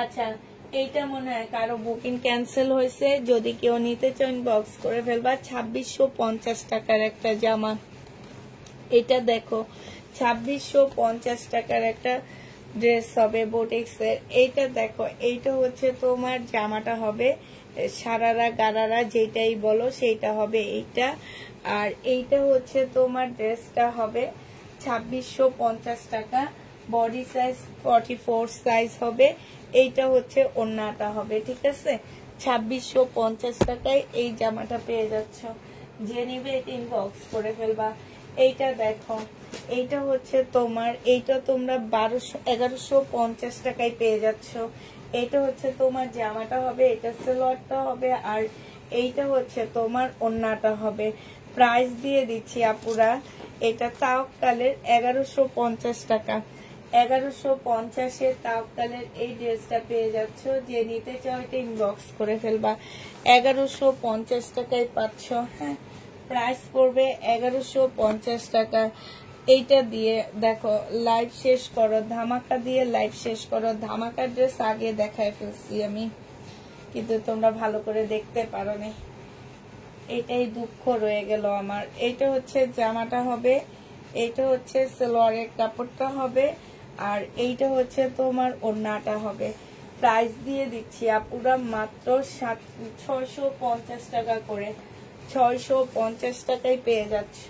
আচ্ছা, এইটা মনে হয় কারো বুকিং ক্যান্সেল হয়েছে, যদি কেউ নিতে চাও ইনবক্স করে ফেলবা। 2650 টাকার একটা জামা। এটা দেখো 2650 টাকার একটা ড্রেস হবে বুটিক্সের। এইটা দেখো, এইটা হচ্ছে তোমার জামাটা হবে, সারারা গারারা যেটাই বলো সেইটা হবে এইটা। আর এইটা হচ্ছে তোমার ড্রেসটা হবে 2650 টাকা। বডি সাইজ 44 সাইজ হবে। এইটা হচ্ছে ওড়নাটা হবে। ঠিক আছে, 2650 টাকায় এই জামাটা পেয়ে যাচ্ছ। যে নিবে এটা ইনবক্স করে ফেলবা। এইটা দেখো, এইটা হচ্ছে তোমার, এইটা তোমরা 1150 টাকায় পেয়ে যাচ্ছ। এইটা হচ্ছে তোমার জামাটা হবে, এটা সালোয়ারটা হবে, আর এইটা হচ্ছে তোমার ওড়নাটা হবে। প্রাইস দিয়ে দিচ্ছি আপুরা, এটা তাওয়াক্কালের 1150 টাকা। 1150-এ তাওয়াক্কালের এই ড্রেসটা পেয়ে যাচ্ছ। যে নিতে চাও এটা ইনবক্স করে ফেলবা। 1150 টাকায় পাচ্ছ। হ্যাঁ, প্রাইস পড়বে 1150 টাকা। এইটা দিয়ে দেখো লাইভ শেষ করো, ধামাকা দিয়ে লাইভ শেষ করো। ধামাকা ড্রেস আগে দেখায় ফেলছি আমি, কিন্তু তোমরা ভালো করে দেখতে পারো নি, এটাই দুঃখ রয়ে গেল আমার। এইটা হচ্ছে জামাটা হবে, এইটা হচ্ছে সালোয়ারের কাপড়টা হবে, আর এইটা হচ্ছে তোমার ওড়নাটা হবে। প্রাইস দিয়ে দিচ্ছি আপুরা মাত্র 650 টাকা করে। 650 টাকায় পেয়ে যাচ্ছ।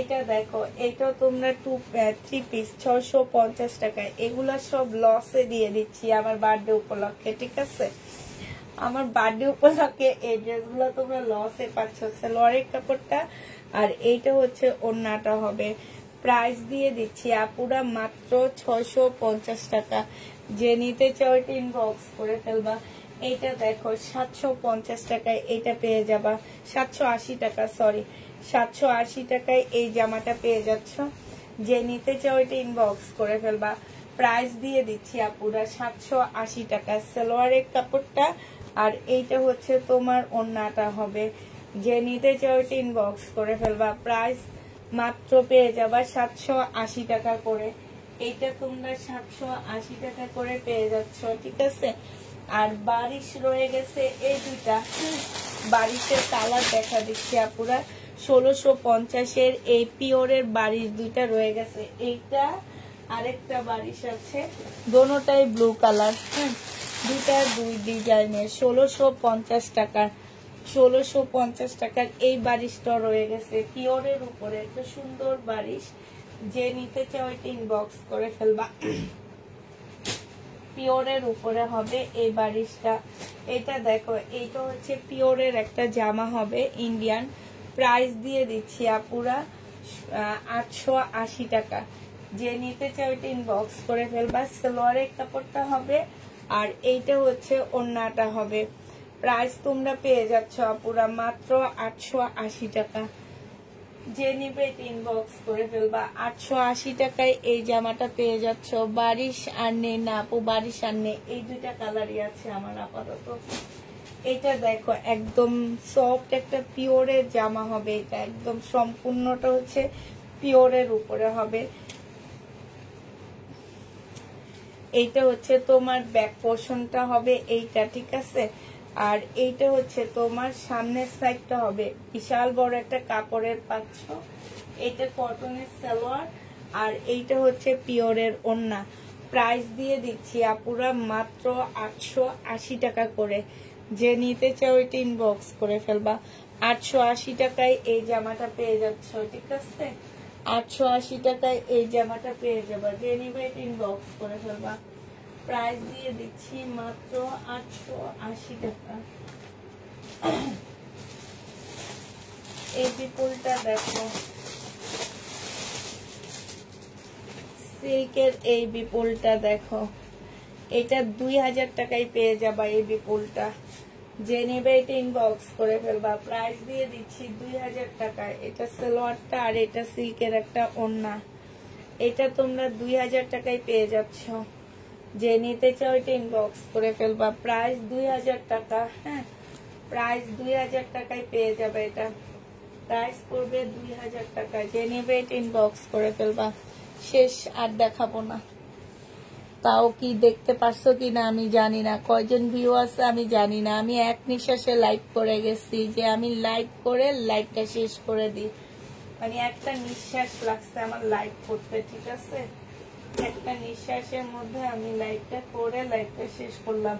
এটা দেখো, এটা তোমরা 3 পিস 650 টাকায়। এগুলা সব লসে দিয়ে দিচ্ছি আমার বার্থডে উপলক্ষে, ঠিক আছে? আমার বার্থডে উপলক্ষে এই ড্রেসগুলো তোমরা লসে পাচ্ছ। সালোয়ারের কাপড়টা আর এইটা হচ্ছে ওড়নাটা হবে। প্রাইস দিয়ে দিচ্ছি আপুরা মাত্র 650 টাকা। যে নিতে চাও ইনবক্স করে ফেলবা। এইটা দেখো 750 টাকায় এটা পেয়ে যাবা, 780 টাকা, সরি 780 টাকায় এই জামাটা পেয়ে যাচ্ছ। যে নিতে চাও এটা ইনবক্স করে ফেলবা। প্রাইস দিয়ে দিচ্ছি আপুরা 780 টাকা সালোয়ারের কাপড়টা আর এইটা হচ্ছে তোমার ওড়নাটা হবে। যে নিতে চাও এটা ইনবক্স করে ফেলবা। প্রাইস মাত্র পেয়ে যাবা 780 টাকা করে। এইটা তোমরা 780 টাকা করে পেয়ে যাচ্ছ, ঠিক আছে? আর বারিশ রয়ে গেছে এই দুইটা, বারিশের কালার দেখা দিচ্ছি আপুরা 1650-এর এই পিওরের বারিশ দুইটা রয়ে গেছে। এইটা আরেকটা বারিশ আছে, দোনোটাই ব্লু কালার, দুইটা দুই ডিজাইনের 1650 টাকার। 1650 টাকার এই বারিশটা রয়ে গেছে পিওরের উপরে, একটা সুন্দর বারিশ। যে নিতে চাও এটা ইনবক্স করে ফেলবা। পিওরের উপরে হবে এই বারিশটা। এটা দেখো, এইটা হচ্ছে পিওরের একটা জামা হবে ইন্ডিয়ান। প্রাইস দিয়ে দিচ্ছি আপুরা 880 টাকা। যে নিতে চাও এটা ইনবক্স করে ফেলবা। সালোয়ারের কাপড়টা হবে আর এইটা হচ্ছে ওড়নাটা হবে। প্রাইস তোমরা পেয়ে যাচ্ছ আপুরা মাত্র 880 টাকা। যে নিবে এটা ইনবক্স করে ফেলবা। 880 টাকায় এই জামাটা পেয়ে যাচ্ছ। বারিশ আর নেই না আপু, বারিশ আর নেই, এই দুইটা কালারই আছে আমার আপাতত। এটা দেখো একদম সফট একটা পিওরের জামা হবে। এটা একদম সম্পূর্ণটা হচ্ছে পিওরের উপরে হবে। এইটা হচ্ছে তোমার ব্যাক পোর্শনটা হবে এইটা, ঠিক আছে? আর এইটা হচ্ছে তোমার সামনের সাইডটা হবে। বিশাল বড় একটা কাপড়ের পাচ্ছ। এটা কটনের সালোয়ার আর এইটা হচ্ছে পিওরের ওড়না। প্রাইস দিয়ে দিচ্ছি আপুরা মাত্র 880 টাকা করে। যে নিতে চাও এটা ইনবক্স করে ফেলবা। 880 টাকায় এই জামাটা পেয়ে যাচ্ছ, ঠিক আছে? 880 টাকায় এই জামাটা পেয়ে যাবা। যে নিবে এটা ইনবক্স করে ফেলবা। প্রাইস দিয়ে দিচ্ছি মাত্র 880 টাকা। এই বিপুলটা দেখো, সিল্কের এই বিপুলটা দেখো, এটা 2000 টাকায় পেয়ে যাবা এই বিপুলটা। যে নেবে এটা ইনবক্স করে ফেলবা। প্রাইস দিয়ে দিচ্ছি 2000 টাকায়। এটা সালোয়ারটা আর এটা সিল্কের একটা ওড়না। এটা তোমরা 2000 টাকায় পেয়ে যাচ্ছ। যে নিতে চাও এটা ইনবক্স করে ফেলবা। প্রাইস 2000 টাকা। হ্যাঁ, প্রাইস 2000 টাকায় পেয়ে যাবে। এটা প্রাইস পড়বে 2000 টাকা। যে নেবে এটা ইনবক্স করে ফেলবা। শেষ আর দেখাবো না। তাও কি দেখতে পারছো কিনা আমি জানি না, কয়জন ভিউ আছে আমি জানি না। আমি এক নিঃশ্বাসে লাইভ করে গেছি, যে আমি লাইভ করে লাইভটা শেষ করে দিই। মানে একটা নিঃশ্বাস লাগছে আমার লাইভ করতে, ঠিক আছে? একটা নিঃশ্বাসের মধ্যে আমি লাইভটা করে লাইভটা শেষ করলাম।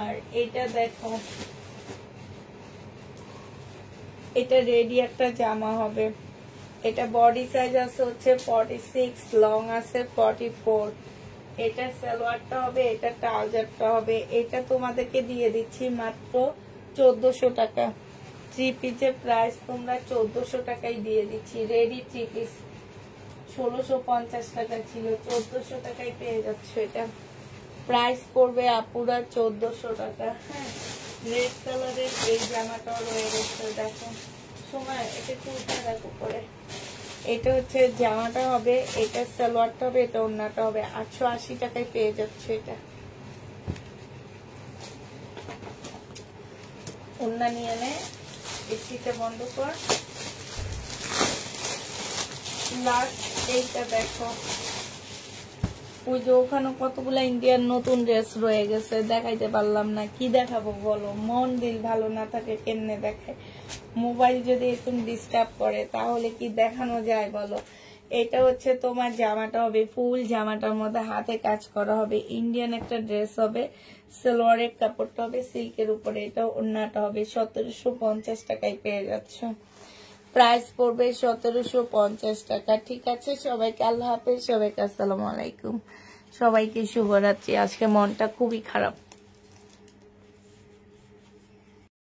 আর এটা দেখো, এটা রেডি একটা জামা হবে। এটা বডি সাইজ আছে হচ্ছে 46, লং আছে 44। এটা সালোয়ারটা হবে, এটা ট্রাউজারটা হবে। এটা তোমাদেরকে দিয়ে দিচ্ছি মাত্র 1400 টাকা। 3 পিসের প্রাইস তোমরা 1400 টাকায় দিয়ে দিচ্ছি। রেডি 3 পিস 1650 টাকা ছিল, 1400 টাকায় পেয়ে যাচ্ছ। এটা প্রাইস পড়বে আপুরা 1400 টাকা। হ্যাঁ, রেড কালারের এই জামাটাও রয়ে গেছে। দেখো সময়, এটা চুলটা দেখো করে। এটা হচ্ছে জামাটা হবে, এটা সালোয়ারটা হবে, এটা ওড়নাটা হবে। 880 টাকায় পেয়ে যাচ্ছে। এটা ওড়না নিয়ে নে, এসিটা বন্ধ কর। লাস্ট এইটা দেখো, ওই যে ওখানে কতগুলা ইন্ডিয়ান নতুন ড্রেস রয়ে গেছে, দেখাইতে পারলাম না। কি দেখাবো বলো? মন দিল ভালো না থাকে কেমনে দেখায়? মোবাইল যদি একটু ডিস্টার্ব করে তাহলে কি দেখানো যায় বলো? এটা হচ্ছে তোমার জামাটা হবে, ফুল জামাটার মধ্যে হাতে কাজ করা হবে। ইন্ডিয়ান একটা ড্রেস হবে। সালোয়ারের কাপড়টা হবে সিল্কের উপরে। এটা ওড়নাটা হবে। 1750 টাকায় পেয়ে যাচ্ছ। প্রাইস পড়বে 1750 টাকা। ঠিক আছে, সবাইকে আল্লাহ হাফেজ, সবাইকে আসসালামু আলাইকুম, সবাইকে শুভরাত্রি। আজকে মনটা খুবই খারাপ।